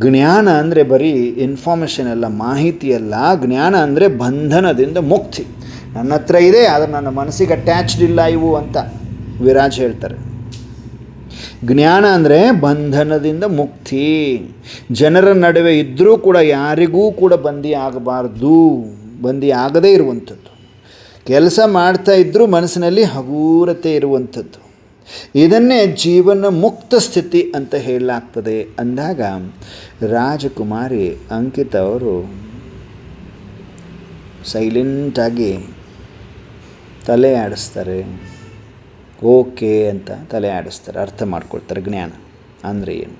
ಜ್ಞಾನ ಅಂದರೆ ಬರೀ ಇನ್ಫಾರ್ಮೇಷನ್ ಅಲ್ಲ, ಮಾಹಿತಿ ಅಲ್ಲ. ಜ್ಞಾನ ಅಂದರೆ ಬಂಧನದಿಂದ ಮುಕ್ತಿ. ನನ್ನ ಹತ್ರ ಇದೆ, ಆದರೆ ನನ್ನ ಮನಸ್ಸಿಗೆ ಅಟ್ಯಾಚ್ಡ್ ಇಲ್ಲ ಇವು ಅಂತ ವಿರಾಜ್ ಹೇಳ್ತಾರೆ. ಜ್ಞಾನ ಅಂದರೆ ಬಂಧನದಿಂದ ಮುಕ್ತಿ. ಜನರ ನಡುವೆ ಇದ್ದರೂ ಕೂಡ ಯಾರಿಗೂ ಕೂಡ ಬಂದಿ ಆಗಬಾರ್ದು, ಬಂದಿ ಆಗದೇ ಇರುವಂಥದ್ದು. ಕೆಲಸ ಮಾಡ್ತಾ ಇದ್ದರೂ ಮನಸ್ಸಿನಲ್ಲಿ ಹಗೂರತೆ ಇರುವಂಥದ್ದು. ಇದನ್ನೇ ಜೀವನ ಮುಕ್ತ ಸ್ಥಿತಿ ಅಂತ ಹೇಳಲಾಗ್ತದೆ. ಅಂದಾಗ ರಾಜಕುಮಾರಿ ಅಂಕಿತ ಅವರು ಸೈಲೆಂಟಾಗಿ ತಲೆ ಆಡಿಸ್ತಾರೆ. ಓಕೆ ಅಂತ ತಲೆ ಆಡಿಸ್ತಾರೆ, ಅರ್ಥ ಮಾಡ್ಕೊಳ್ತಾರೆ ಜ್ಞಾನ ಅಂದರೆ ಏನು.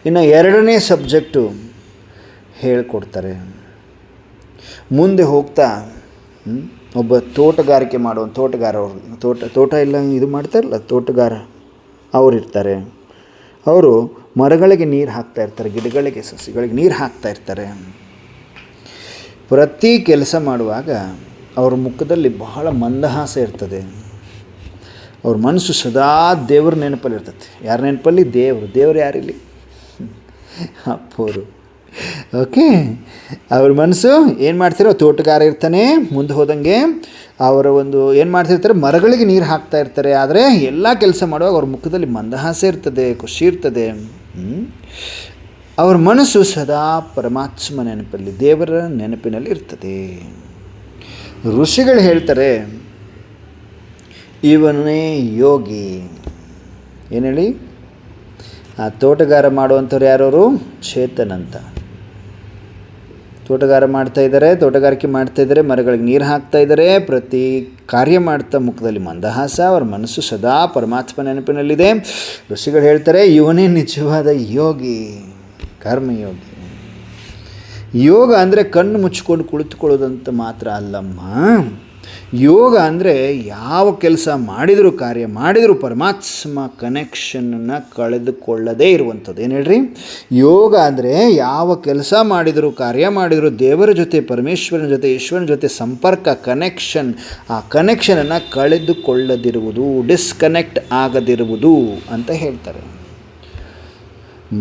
ಇನ್ನು 2ನೇ ಸಬ್ಜೆಕ್ಟು ಹೇಳ್ಕೊಡ್ತಾರೆ. ಮುಂದೆ ಹೋಗ್ತಾ ಒಬ್ಬ ತೋಟಗಾರಿಕೆ ಮಾಡುವ ತೋಟಗಾರ, ತೋಟ ಎಲ್ಲ ಇದು ಮಾಡ್ತಾರಲ್ಲ ತೋಟಗಾರ, ಅವರಿರ್ತಾರೆ. ಅವರು ಮರಗಳಿಗೆ ನೀರು ಹಾಕ್ತಾ ಇರ್ತಾರೆ, ಗಿಡಗಳಿಗೆ ಸಸಿಗಳಿಗೆ ನೀರು ಹಾಕ್ತಾ ಇರ್ತಾರೆ. ಪ್ರತಿ ಕೆಲಸ ಮಾಡುವಾಗ ಅವ್ರ ಮುಖದಲ್ಲಿ ಬಹಳ ಮಂದಹಾಸ ಇರ್ತದೆ. ಅವ್ರ ಮನಸ್ಸು ಸದಾ ದೇವ್ರ ನೆನಪಲ್ಲಿ ಇರ್ತದೆ. ಯಾರ ನೆನಪಲ್ಲಿ? ದೇವರು ಯಾರಿಲ್ಲಿ? ಅಪ್ಪೋರು. ಓಕೆ, ಅವ್ರ ಮನಸ್ಸು ಏನು ಮಾಡ್ತಿರೋ, ತೋಟಗಾರ ಇರ್ತಾನೆ, ಮುಂದೆ ಹೋದಂಗೆ ಅವರ ಒಂದು ಏನು ಮಾಡ್ತಿರ್ತಾರೆ, ಮರಗಳಿಗೆ ನೀರು ಹಾಕ್ತಾ ಇರ್ತಾರೆ. ಆದರೆ ಎಲ್ಲ ಕೆಲಸ ಮಾಡುವಾಗ ಅವ್ರ ಮುಖದಲ್ಲಿ ಮಂದಹಾಸ ಇರ್ತದೆ, ಖುಷಿ ಇರ್ತದೆ. ಅವ್ರ ಮನಸ್ಸು ಸದಾ ಪರಮಾತ್ಮ ನೆನಪಲ್ಲಿ, ದೇವರ ನೆನಪಿನಲ್ಲಿ ಇರ್ತದೆ. ಋಷಿಗಳು ಹೇಳ್ತಾರೆ ಇವನೇ ಯೋಗಿ. ಏನು ಹೇಳಿ? ಆ ತೋಟಗಾರ ಮಾಡುವಂಥವ್ರು ಯಾರವರು? ಚೇತನ್ ಅಂತ. ತೋಟಗಾರಿಕೆ ಮಾಡ್ತಾ ಇದ್ದಾರೆ, ಮರಗಳಿಗೆ ನೀರು ಹಾಕ್ತಾ ಇದ್ದಾರೆ, ಪ್ರತಿ ಕಾರ್ಯ ಮಾಡ್ತಾ ಮುಖದಲ್ಲಿ ಮಂದಹಾಸ, ಅವ್ರ ಮನಸ್ಸು ಸದಾ ಪರಮಾತ್ಮ ನೆನಪಿನಲ್ಲಿದೆ. ಋಷಿಗಳು ಹೇಳ್ತಾರೆ ಇವನೇ ನಿಜವಾದ ಯೋಗಿ, ಕರ್ಮಯೋಗಿ. ಯೋಗ ಅಂದರೆ ಕಣ್ಣು ಮುಚ್ಕೊಂಡು ಕುಳಿತುಕೊಳ್ಳೋದಂತ ಮಾತ್ರ ಅಲ್ಲಮ್ಮ. ಯೋಗ ಅಂದರೆ ಯಾವ ಕೆಲಸ ಮಾಡಿದರೂ, ಕಾರ್ಯ ಮಾಡಿದರೂ ಪರಮಾತ್ಮ ಕನೆಕ್ಷನನ್ನು ಕಳೆದುಕೊಳ್ಳದೇ ಇರುವಂಥದ್ದು. ಏನು ಹೇಳ್ರಿ? ಯೋಗ ಅಂದರೆ ಯಾವ ಕೆಲಸ ಮಾಡಿದರೂ, ಕಾರ್ಯ ಮಾಡಿದರೂ ದೇವರ ಜೊತೆ, ಪರಮೇಶ್ವರನ ಜೊತೆ, ಈಶ್ವರನ ಜೊತೆ ಸಂಪರ್ಕ, ಕನೆಕ್ಷನ್, ಆ ಕನೆಕ್ಷನನ್ನು ಕಳೆದುಕೊಳ್ಳದಿರುವುದು, ಡಿಸ್ಕನೆಕ್ಟ್ ಆಗದಿರುವುದು ಅಂತ ಹೇಳ್ತಾರೆ.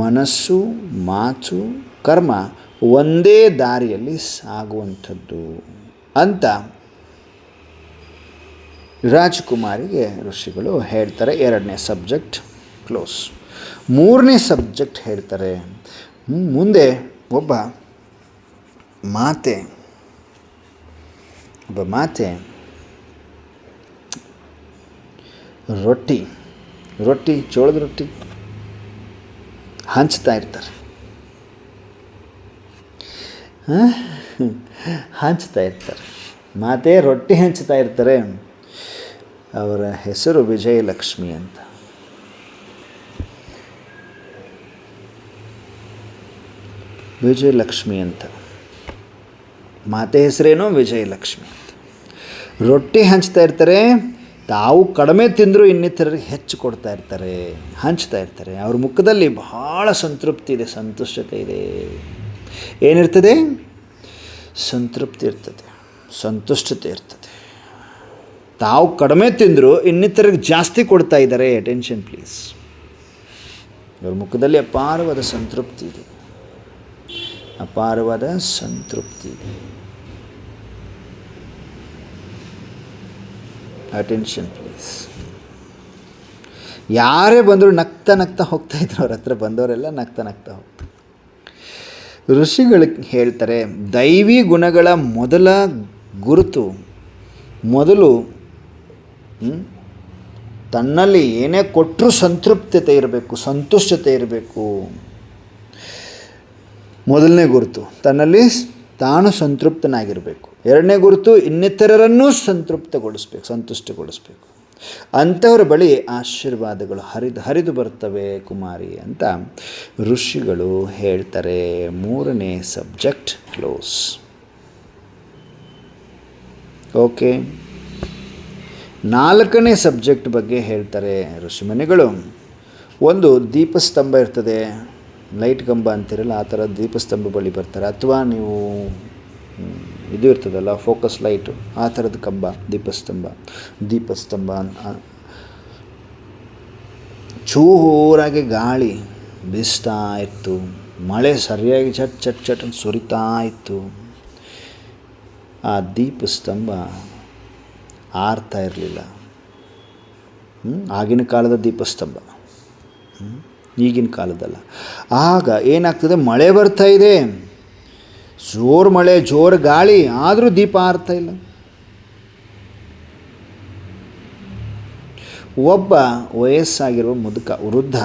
ಮನಸ್ಸು, ಮಾತು, ಕರ್ಮ ಒಂದೇ ದಾರಿಯಲ್ಲಿ ಸಾಗುವಂಥದ್ದು ಅಂತ ರಾಜಕುಮಾರಿಗೆ ಋಷಿಗಳು ಹೇಳ್ತಾರೆ. 2ನೇ ಸಬ್ಜೆಕ್ಟ್ ಕ್ಲೋಸ್. ಮೂರನೇ ಸಬ್ಜೆಕ್ಟ್ ಹೇಳ್ತಾರೆ, ಮುಂದೆ ಒಬ್ಬ ಮಾತೆ ರೊಟ್ಟಿ ಜೋಳದ ರೊಟ್ಟಿ ಹಂಚ್ತಾ ಇರ್ತಾರೆ. ಮಾತೆ ರೊಟ್ಟಿ ಹಂಚ್ತಾ ಇರ್ತಾರೆ. ಅವರ ಹೆಸರು ವಿಜಯಲಕ್ಷ್ಮಿ ಅಂತ. ಮಾತೆ ಹೆಸರೇನೋ ವಿಜಯಲಕ್ಷ್ಮಿ ಅಂತ. ರೊಟ್ಟಿ ಹಂಚ್ತಾ ಇರ್ತಾರೆ. ತಾವು ಕಡಿಮೆ ತಿಂದರೂ ಇನ್ನಿತರರಿಗೆ ಹೆಚ್ಚು ಕೊಡ್ತಾ ಇರ್ತಾರೆ, ಹಂಚ್ತಾ ಇರ್ತಾರೆ. ಅವ್ರ ಮುಖದಲ್ಲಿ ಬಹಳ ಸಂತೃಪ್ತಿ ಇದೆ, ಸಂತುಷ್ಟತೆ ಇದೆ. ಏನಿರ್ತದೆ? ಸಂತೃಪ್ತಿ ಇರ್ತದೆ, ಸಂತುಷ್ಟತೆ ಇರ್ತದೆ. ತಾವು ಕಡಿಮೆ ತಿಂದರೂ ಇನ್ನಿತರಿಗೆ ಜಾಸ್ತಿ ಕೊಡ್ತಾ ಇದ್ದಾರೆ. Attention please. ಅವ್ರ ಮುಖದಲ್ಲಿ ಅಪಾರವಾದ ಸಂತೃಪ್ತಿ ಇದೆ, ಅಟೆನ್ಷನ್ ಪ್ಲೀಸ್. ಯಾರೇ ಬಂದರೂ ನಗ್ತಾ ಹೋಗ್ತಾಯಿದ್ರು. ಅವ್ರ ಹತ್ರ ಬಂದವರೆಲ್ಲ ನಗ್ತಾ ಹೋಗ್ತಾರೆ. ಋಷಿಗಳು ಹೇಳ್ತಾರೆ, ದೈವಿ ಗುಣಗಳ ಮೊದಲು ತನ್ನಲ್ಲಿ ಏನೇ ಕೊಟ್ಟರೂ ಸಂತೃಪ್ತತೆ ಇರಬೇಕು, ಸಂತುಷ್ಟತೆ ಇರಬೇಕು. ಮೊದಲನೇ ಗುರುತು ತನ್ನಲ್ಲಿ ತಾನು ಸಂತೃಪ್ತನಾಗಿರಬೇಕು. ಎರಡನೇ ಗುರುತು ಇನ್ನಿತರರನ್ನೂ ಸಂತುಷ್ಟಗೊಳಿಸಬೇಕು. ಅಂಥವ್ರ ಬಳಿ ಆಶೀರ್ವಾದಗಳು ಹರಿದು ಬರ್ತವೆ ಕುಮಾರಿ ಅಂತ ಋಷಿಗಳು ಹೇಳ್ತಾರೆ. ಮೂರನೇ ಸಬ್ಜೆಕ್ಟ್ ಕ್ಲೋಸ್. ಓಕೆ, ನಾಲ್ಕನೇ ಸಬ್ಜೆಕ್ಟ್ ಬಗ್ಗೆ ಹೇಳ್ತಾರೆ ಋಷಿಮುನಿಗಳು. ಒಂದು ದೀಪಸ್ತಂಭ ಇರ್ತದೆ, ಲೈಟ್ ಕಂಬ ಅಂತಿರಲ್ಲ, ಆ ಥರ ದೀಪಸ್ತಂಭ ಬಳಿ ಬರ್ತಾರೆ. ಅಥವಾ ನೀವು ಇದು ಇರ್ತದಲ್ಲ ಫೋಕಸ್ ಲೈಟು, ಆ ಥರದ ಕಂಬ ದೀಪಸ್ತಂಭ. ಜೋರಾಗಿ ಗಾಳಿ ಬೀಸ್ತಾ ಇತ್ತು, ಮಳೆ ಸರಿಯಾಗಿ ಚಟ್ ಅಂತ ಸುರಿತಾ ಇತ್ತು. ಆ ದೀಪಸ್ತಂಭ ಆರ್ತಾ ಇರಲಿಲ್ಲ. ಆಗಿನ ಕಾಲದ ದೀಪಸ್ತಂಭ, ಈಗಿನ ಕಾಲದಲ್ಲ. ಆಗ ಏನಾಗ್ತದೆ, ಮಳೆ ಬರ್ತಾ ಇದೆ, ಜೋರು ಮಳೆ, ಜೋರು ಗಾಳಿ, ಆದರೂ ದೀಪ ಆರ್ತಾ ಇಲ್ಲ. ಒಬ್ಬ ವಯಸ್ಸಾಗಿರುವ ವೃದ್ಧ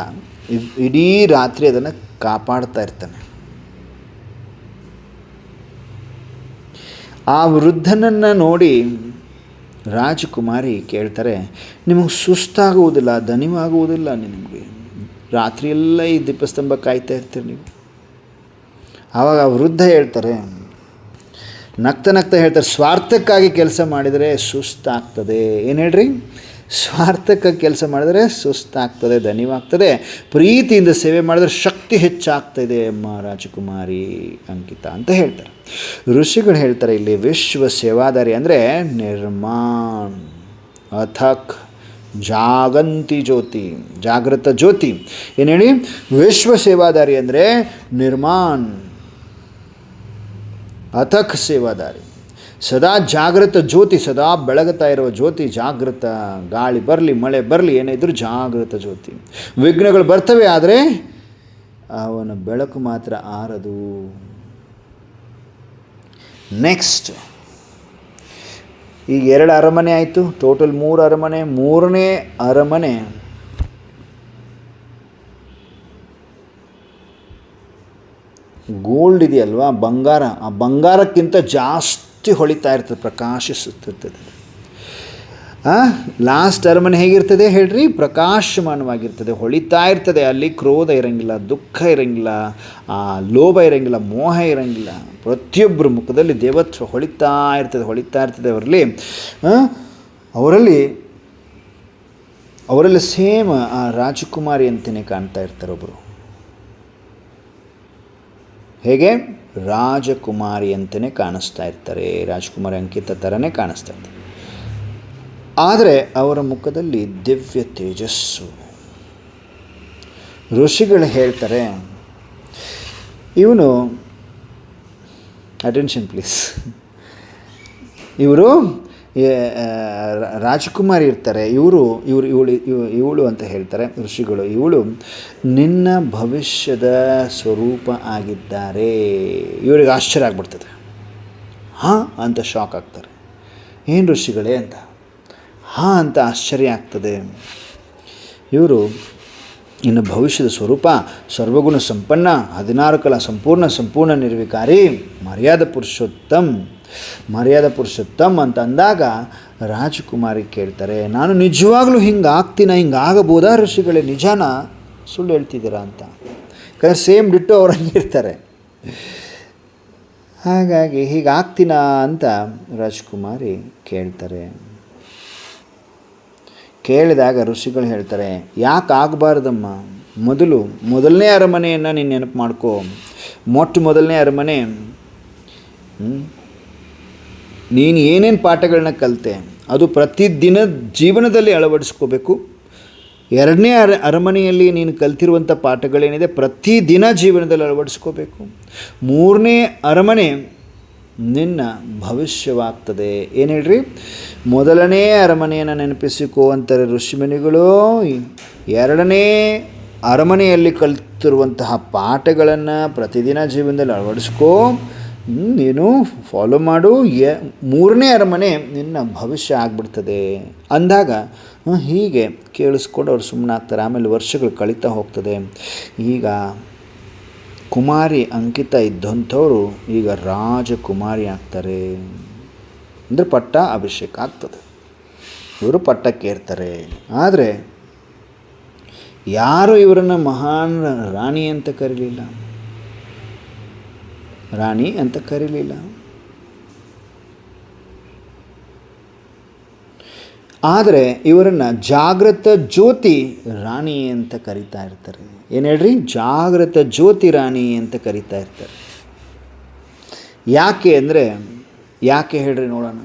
ಇಡೀ ರಾತ್ರಿ ಅದನ್ನು ಕಾಪಾಡ್ತಾ ಇರ್ತಾನೆ. ಆ ವೃದ್ಧನನ್ನು ನೋಡಿ ರಾಜಕುಮಾರಿ ಕೇಳ್ತಾರೆ, ನಿಮಗೆ ಸುಸ್ತಾಗುವುದಿಲ್ಲ, ದಣಿವಾಗುವುದಿಲ್ಲ ನಿಮಗೆ? ರಾತ್ರಿಯೆಲ್ಲ ಈ ದೀಪಸ್ತಂಭ ಕಾಯ್ತಾ ಇರ್ತೀರಿ ನೀವು. ಆವಾಗ ವೃದ್ಧ ಹೇಳ್ತಾರೆ, ನಗ್ತಾ ಹೇಳ್ತಾರೆ, ಸ್ವಾರ್ಥಕ್ಕಾಗಿ ಕೆಲಸ ಮಾಡಿದರೆ ಸುಸ್ತಾಗ್ತದೆ. ಏನು ಹೇಳ್ರಿ? ಸ್ವಾರ್ಥಕ್ಕಾಗಿ ಕೆಲಸ ಮಾಡಿದರೆ ಸುಸ್ತಾಗ್ತದೆ, ದಣಿವಾಗ್ತದೆ. ಪ್ರೀತಿಯಿಂದ ಸೇವೆ ಮಾಡಿದ್ರೆ ಶಕ್ತಿ ಹೆಚ್ಚಾಗ್ತದೆ ಅಮ್ಮ ರಾಜಕುಮಾರಿ ಅಂಕಿತ ಅಂತ ಹೇಳ್ತಾರೆ. ಋಷಿಗಳು ಹೇಳ್ತಾರೆ ಇಲ್ಲಿ, ವಿಶ್ವ ಸೇವಾದಾರಿ ಅಂದರೆ ನಿರ್ಮಾಣ್ ಅಥಕ್ ಜಾಗಂತಿ ಜ್ಯೋತಿ, ಜಾಗೃತ ಜ್ಯೋತಿ. ಏನು ಹೇಳಿ? ವಿಶ್ವ ಸೇವಾದಾರಿ ಅಂದರೆ ನಿರ್ಮಾಣ್, ಅಥಕ್ ಸೇವಾದಾರಿ, ಸದಾ ಜಾಗೃತ ಜ್ಯೋತಿ, ಸದಾ ಬೆಳಗುತ್ತಾ ಇರುವ ಜ್ಯೋತಿ. ಜಾಗೃತ, ಗಾಳಿ ಬರಲಿ ಮಳೆ ಬರಲಿ ಏನೇ ಇದ್ರೂ ಜಾಗೃತ ಜ್ಯೋತಿ. ವಿಘ್ನಗಳು ಬರ್ತವೆ, ಆದರೆ ಅವನ ಬೆಳಕು ಮಾತ್ರ ಆರದು. ನೆಕ್ಸ್ಟ್, ಈಗ 2 ಅರಮನೆ ಆಯಿತು, ಟೋಟಲ್ 3 ಅರಮನೆ. ಮೂರನೇ ಅರಮನೆ ಗೋಲ್ಡ್ ಇದೆಯಲ್ವಾ, ಬಂಗಾರ. ಆ ಬಂಗಾರಕ್ಕಿಂತ ಜಾಸ್ತಿ ಹೊಳಿತಾ ಇರ್ತದೆ, ಪ್ರಕಾಶಿಸುತ್ತಿರ್ತದೆ. ಲಾಸ್ಟ್ ಅರಮನೆ ಹೇಗಿರ್ತದೆ ಹೇಳ್ರಿ? ಪ್ರಕಾಶಮಾನವಾಗಿರ್ತದೆ, ಹೊಳಿತಾ ಇರ್ತದೆ. ಅಲ್ಲಿ ಕ್ರೋಧ ಇರೋಂಗಿಲ್ಲ, ದುಃಖ ಇರೋಂಗಿಲ್ಲ, ಲೋಭ ಇರೋಂಗಿಲ್ಲ, ಮೋಹ ಇರೋಂಗಿಲ್ಲ. ಪ್ರತಿಯೊಬ್ಬರ ಮುಖದಲ್ಲಿ ದೇವತ್ವ ಹೊಳಿತಾ ಇರ್ತದೆ. ಅವರಲ್ಲಿ ಸೇಮ್ ಆ ರಾಜಕುಮಾರಿ ಅಂತಲೇ ಕಾಣ್ತಾ ಇರ್ತಾರೆ ಒಬ್ಬರು. ಹೇಗೆ? ರಾಜಕುಮಾರಿ ಅಂತಲೇ ಕಾಣಿಸ್ತಾ ಇರ್ತಾರೆ, ರಾಜಕುಮಾರಿ ಅಂಕಿತ ಥರನೇ ಕಾಣಿಸ್ತಾ ಇರ್ತಾರೆ. ಆದರೆ ಅವರ ಮುಖದಲ್ಲಿ ದಿವ್ಯ ತೇಜಸ್ಸು. ಋಷಿಗಳು ಹೇಳ್ತಾರೆ, ಇವನು, ಅಟೆನ್ಷನ್ ಪ್ಲೀಸ್, ಇವರು ರಾಜಕುಮಾರಿ ಇರ್ತಾರೆ, ಇವಳು ಅಂತ ಹೇಳ್ತಾರೆ ಋಷಿಗಳು, ಇವಳು ನಿನ್ನ ಭವಿಷ್ಯದ ಸ್ವರೂಪ ಆಗಿದ್ದಾರೆ. ಇವರಿಗೆ ಆಶ್ಚರ್ಯ ಆಗ್ಬಿಡ್ತದೆ. ಹಾಂ ಅಂತ ಶಾಕ್ ಆಗ್ತಾರೆ. ಏನು ಋಷಿಗಳೇ ಅಂತ, ಹಾಂ ಅಂತ ಆಶ್ಚರ್ಯ ಆಗ್ತದೆ. ಇವರು ಇನ್ನು ಭವಿಷ್ಯದ ಸ್ವರೂಪ, ಸರ್ವಗುಣ ಸಂಪನ್ನ, 16 ಕಲಾ ಸಂಪೂರ್ಣ ನಿರ್ವಿಕಾರಿ, ಮರ್ಯಾದ ಪುರುಷೋತ್ತಮ್ ಅಂತ ಅಂದಾಗ ರಾಜಕುಮಾರಿ ಕೇಳ್ತಾರೆ, ನಾನು ನಿಜವಾಗ್ಲೂ ಹಿಂಗಾಗಬಹುದಾ ಋಷಿಗಳೇ, ನಿಜಾನ ಸುಳ್ಳು ಹೇಳ್ತಿದ್ದೀರಾ ಅಂತ. ಯಾಕಂದರೆ ಸೇಮ್ ಡಿಟ್ಟು ಅವ್ರು ಹಂಗಿರ್ತಾರೆ. ಹಾಗಾಗಿ ಹೀಗಾಗ್ತೀನಾ ಅಂತ ರಾಜಕುಮಾರಿ ಕೇಳ್ತಾರೆ. ಕೇಳಿದಾಗ ಋಷಿಗಳು ಹೇಳ್ತಾರೆ, ಯಾಕೆ ಆಗಬಾರ್ದಮ್ಮ, ಮೊದಲನೇ ಅರಮನೆಯನ್ನು ನೀನು ನೆನಪು ಮಾಡ್ಕೋ. ಮೊದಲನೇ ಅರಮನೆ, ನೀನು ಏನೇನು ಪಾಠಗಳನ್ನ ಕಲಿತೆ ಅದು ಪ್ರತಿದಿನ ಜೀವನದಲ್ಲಿ ಅಳವಡಿಸ್ಕೋಬೇಕು. ಎರಡನೇ ಅರಮನೆಯಲ್ಲಿ ನೀನು ಕಲ್ತಿರುವಂಥ ಪಾಠಗಳೇನಿದೆ ಪ್ರತಿದಿನ ಜೀವನದಲ್ಲಿ ಅಳವಡಿಸ್ಕೋಬೇಕು. ಮೂರನೇ ಅರಮನೆ ನಿನ್ನ ಭವಿಷ್ಯವಾಗ್ತದೆ. ಏನು ಹೇಳ್ರಿ, ಮೊದಲನೇ ಅರಮನೆಯನ್ನು ನೆನಪಿಸಿಕೋ ಅಂತಾರೆ ಋಷಿಮುನಿಗಳು. ಎರಡನೇ ಅರಮನೆಯಲ್ಲಿ ಕಲಿತಿರುವಂತಹ ಪಾಠಗಳನ್ನು ಪ್ರತಿದಿನ ಜೀವನದಲ್ಲಿ ಅಳವಡಿಸ್ಕೋ, ನೀನು ಫಾಲೋ ಮಾಡು. ಮೂರನೇ ಅರಮನೆ ನಿನ್ನ ಭವಿಷ್ಯ ಆಗ್ಬಿಡ್ತದೆ ಅಂದಾಗ ಹೀಗೆ ಕೇಳಿಸ್ಕೊಂಡು ಅವ್ರು ಸುಮ್ಮನಾಗ್ತಾರೆ. ಆಮೇಲೆ ವರ್ಷಗಳು ಕಳೀತಾ ಹೋಗ್ತದೆ. ಈಗ ಕುಮಾರಿ ಅಂಕಿತ ಇದ್ದಂಥವ್ರು ಈಗ ರಾಜಕುಮಾರಿ ಆಗ್ತಾರೆ. ಅಂದರೆ ಪಟ್ಟ ಅಭಿಷೇಕ ಆಗ್ತದೆ, ಇವರು ಪಟ್ಟಕ್ಕೇರ್ತಾರೆ. ಆದರೆ ಯಾರು ಇವರನ್ನು ಮಹಾನ್ ರಾಣಿ ಅಂತ ಕರೀಲಿಲ್ಲ. ಆದರೆ ಇವರನ್ನು ಜಾಗೃತ ಜ್ಯೋತಿ ರಾಣಿ ಅಂತ ಕರೀತಾ ಇರ್ತಾರೆ. ಏನು ಹೇಳ್ರಿ, ಜಾಗೃತ ಜ್ಯೋತಿ ರಾಣಿ ಅಂತ ಕರೀತಾ ಇರ್ತಾರೆ. ಯಾಕೆ ಅಂದರೆ, ಯಾಕೆ ಹೇಳ್ರಿ ನೋಡೋಣ,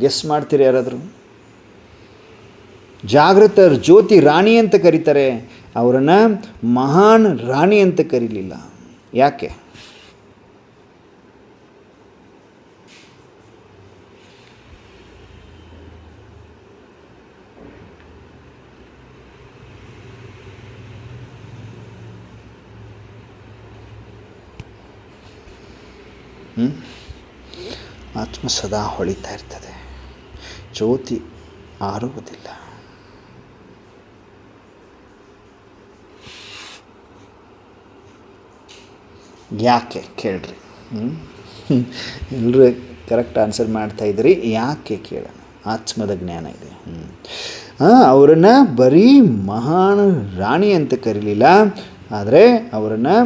ಗೆಸ್ ಮಾಡ್ತೀರಿ ಯಾರಾದರೂ? ಜಾಗೃತ ಜ್ಯೋತಿ ರಾಣಿ ಅಂತ ಕರೀತಾರೆ, ಅವರನ್ನು ಮಹಾನ್ ರಾಣಿ ಅಂತ ಕರೀಲಿಲ್ಲ. ಯಾಕೆ? ಆತ್ಮ ಸದಾ ಹೊಳಿತಾ ಇರ್ತದೆ, ಜ್ಯೋತಿ ಆರುವುದಿಲ್ಲ. ಯಾಕೆ ಕೇಳ್ರಿ? ಎಲ್ಲರೂ ಕರೆಕ್ಟ್ ಆನ್ಸರ್ ಮಾಡ್ತಾಯಿದ್ರಿ. ಯಾಕೆ ಕೇಳೋಣ, ಆತ್ಮದ ಜ್ಞಾನ ಇದೆ. ಅವರನ್ನು ಬರೀ ಮಹಾನ್ ರಾಣಿ ಅಂತ ಕರೀಲಿಲ್ಲ, ಆದರೆ ಅವರನ್ನು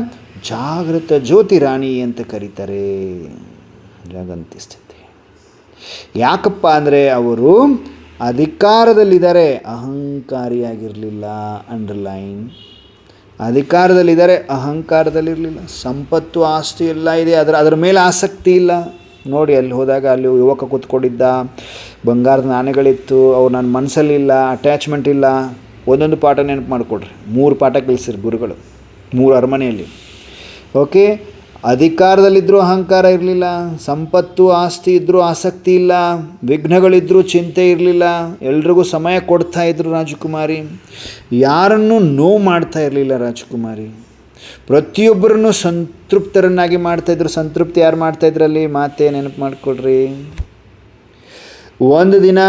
ಜಾಗೃತ ಜ್ಯೋತಿ ರಾಣಿ ಅಂತ ಕರೀತಾರೆ. ಜಾಗಂತಿಸ್ತೈತೆ. ಯಾಕಪ್ಪ ಅಂದರೆ ಅವರು ಅಧಿಕಾರದಲ್ಲಿದ್ದಾರೆ, ಅಹಂಕಾರಿಯಾಗಿರಲಿಲ್ಲ. ಅಂಡರ್ಲೈನ್, ಅಧಿಕಾರದಲ್ಲಿದ್ದಾರೆ, ಅಹಂಕಾರದಲ್ಲಿರಲಿಲ್ಲ. ಸಂಪತ್ತು ಆಸ್ತಿ ಎಲ್ಲ ಇದೆ, ಅದರ ಮೇಲೆ ಆಸಕ್ತಿ ಇಲ್ಲ. ನೋಡಿ, ಅಲ್ಲಿ ಹೋದಾಗ ಅಲ್ಲಿ ಯುವಕ ಕೂತ್ಕೊಂಡಿದ್ದ, ಬಂಗಾರದ ನಾಣ್ಯಗಳಿತ್ತು, ಅವು ನನ್ನ ಮನಸ್ಸಲ್ಲಿಲ್ಲ, ಅಟ್ಯಾಚ್ಮೆಂಟ್ ಇಲ್ಲ. ಒಂದೊಂದು ಪಾಠ ನೆನಪು ಮಾಡಿಕೊಡ್ರಿ. 3 ಪಾಠ ಕಲಿಸಿರಿ ಗುರುಗಳು 3 ಅರಮನೆಯಲ್ಲಿ. ಓಕೆ, ಅಧಿಕಾರದಲ್ಲಿದ್ದರೂ ಅಹಂಕಾರ ಇರಲಿಲ್ಲ, ಸಂಪತ್ತು ಆಸ್ತಿ ಇದ್ದರೂ ಆಸಕ್ತಿ ಇಲ್ಲ, ವಿಘ್ನಗಳಿದ್ದರೂ ಚಿಂತೆ ಇರಲಿಲ್ಲ, ಎಲ್ರಿಗೂ ಸಮಯ ಕೊಡ್ತಾಯಿದ್ರು ರಾಜಕುಮಾರಿ, ಯಾರನ್ನೂ ನೋವು ಮಾಡ್ತಾ ಇರಲಿಲ್ಲ ರಾಜಕುಮಾರಿ, ಪ್ರತಿಯೊಬ್ಬರನ್ನು ಸಂತೃಪ್ತರನ್ನಾಗಿ ಮಾಡ್ತಾಯಿದ್ರು. ಸಂತೃಪ್ತಿ ಯಾರು ಮಾಡ್ತಾಯಿದ್ರಲ್ಲಿ? ಮಾತೆ ನೆನಪು ಮಾಡಿಕೊಡ್ರಿ. ಒಂದು ದಿನ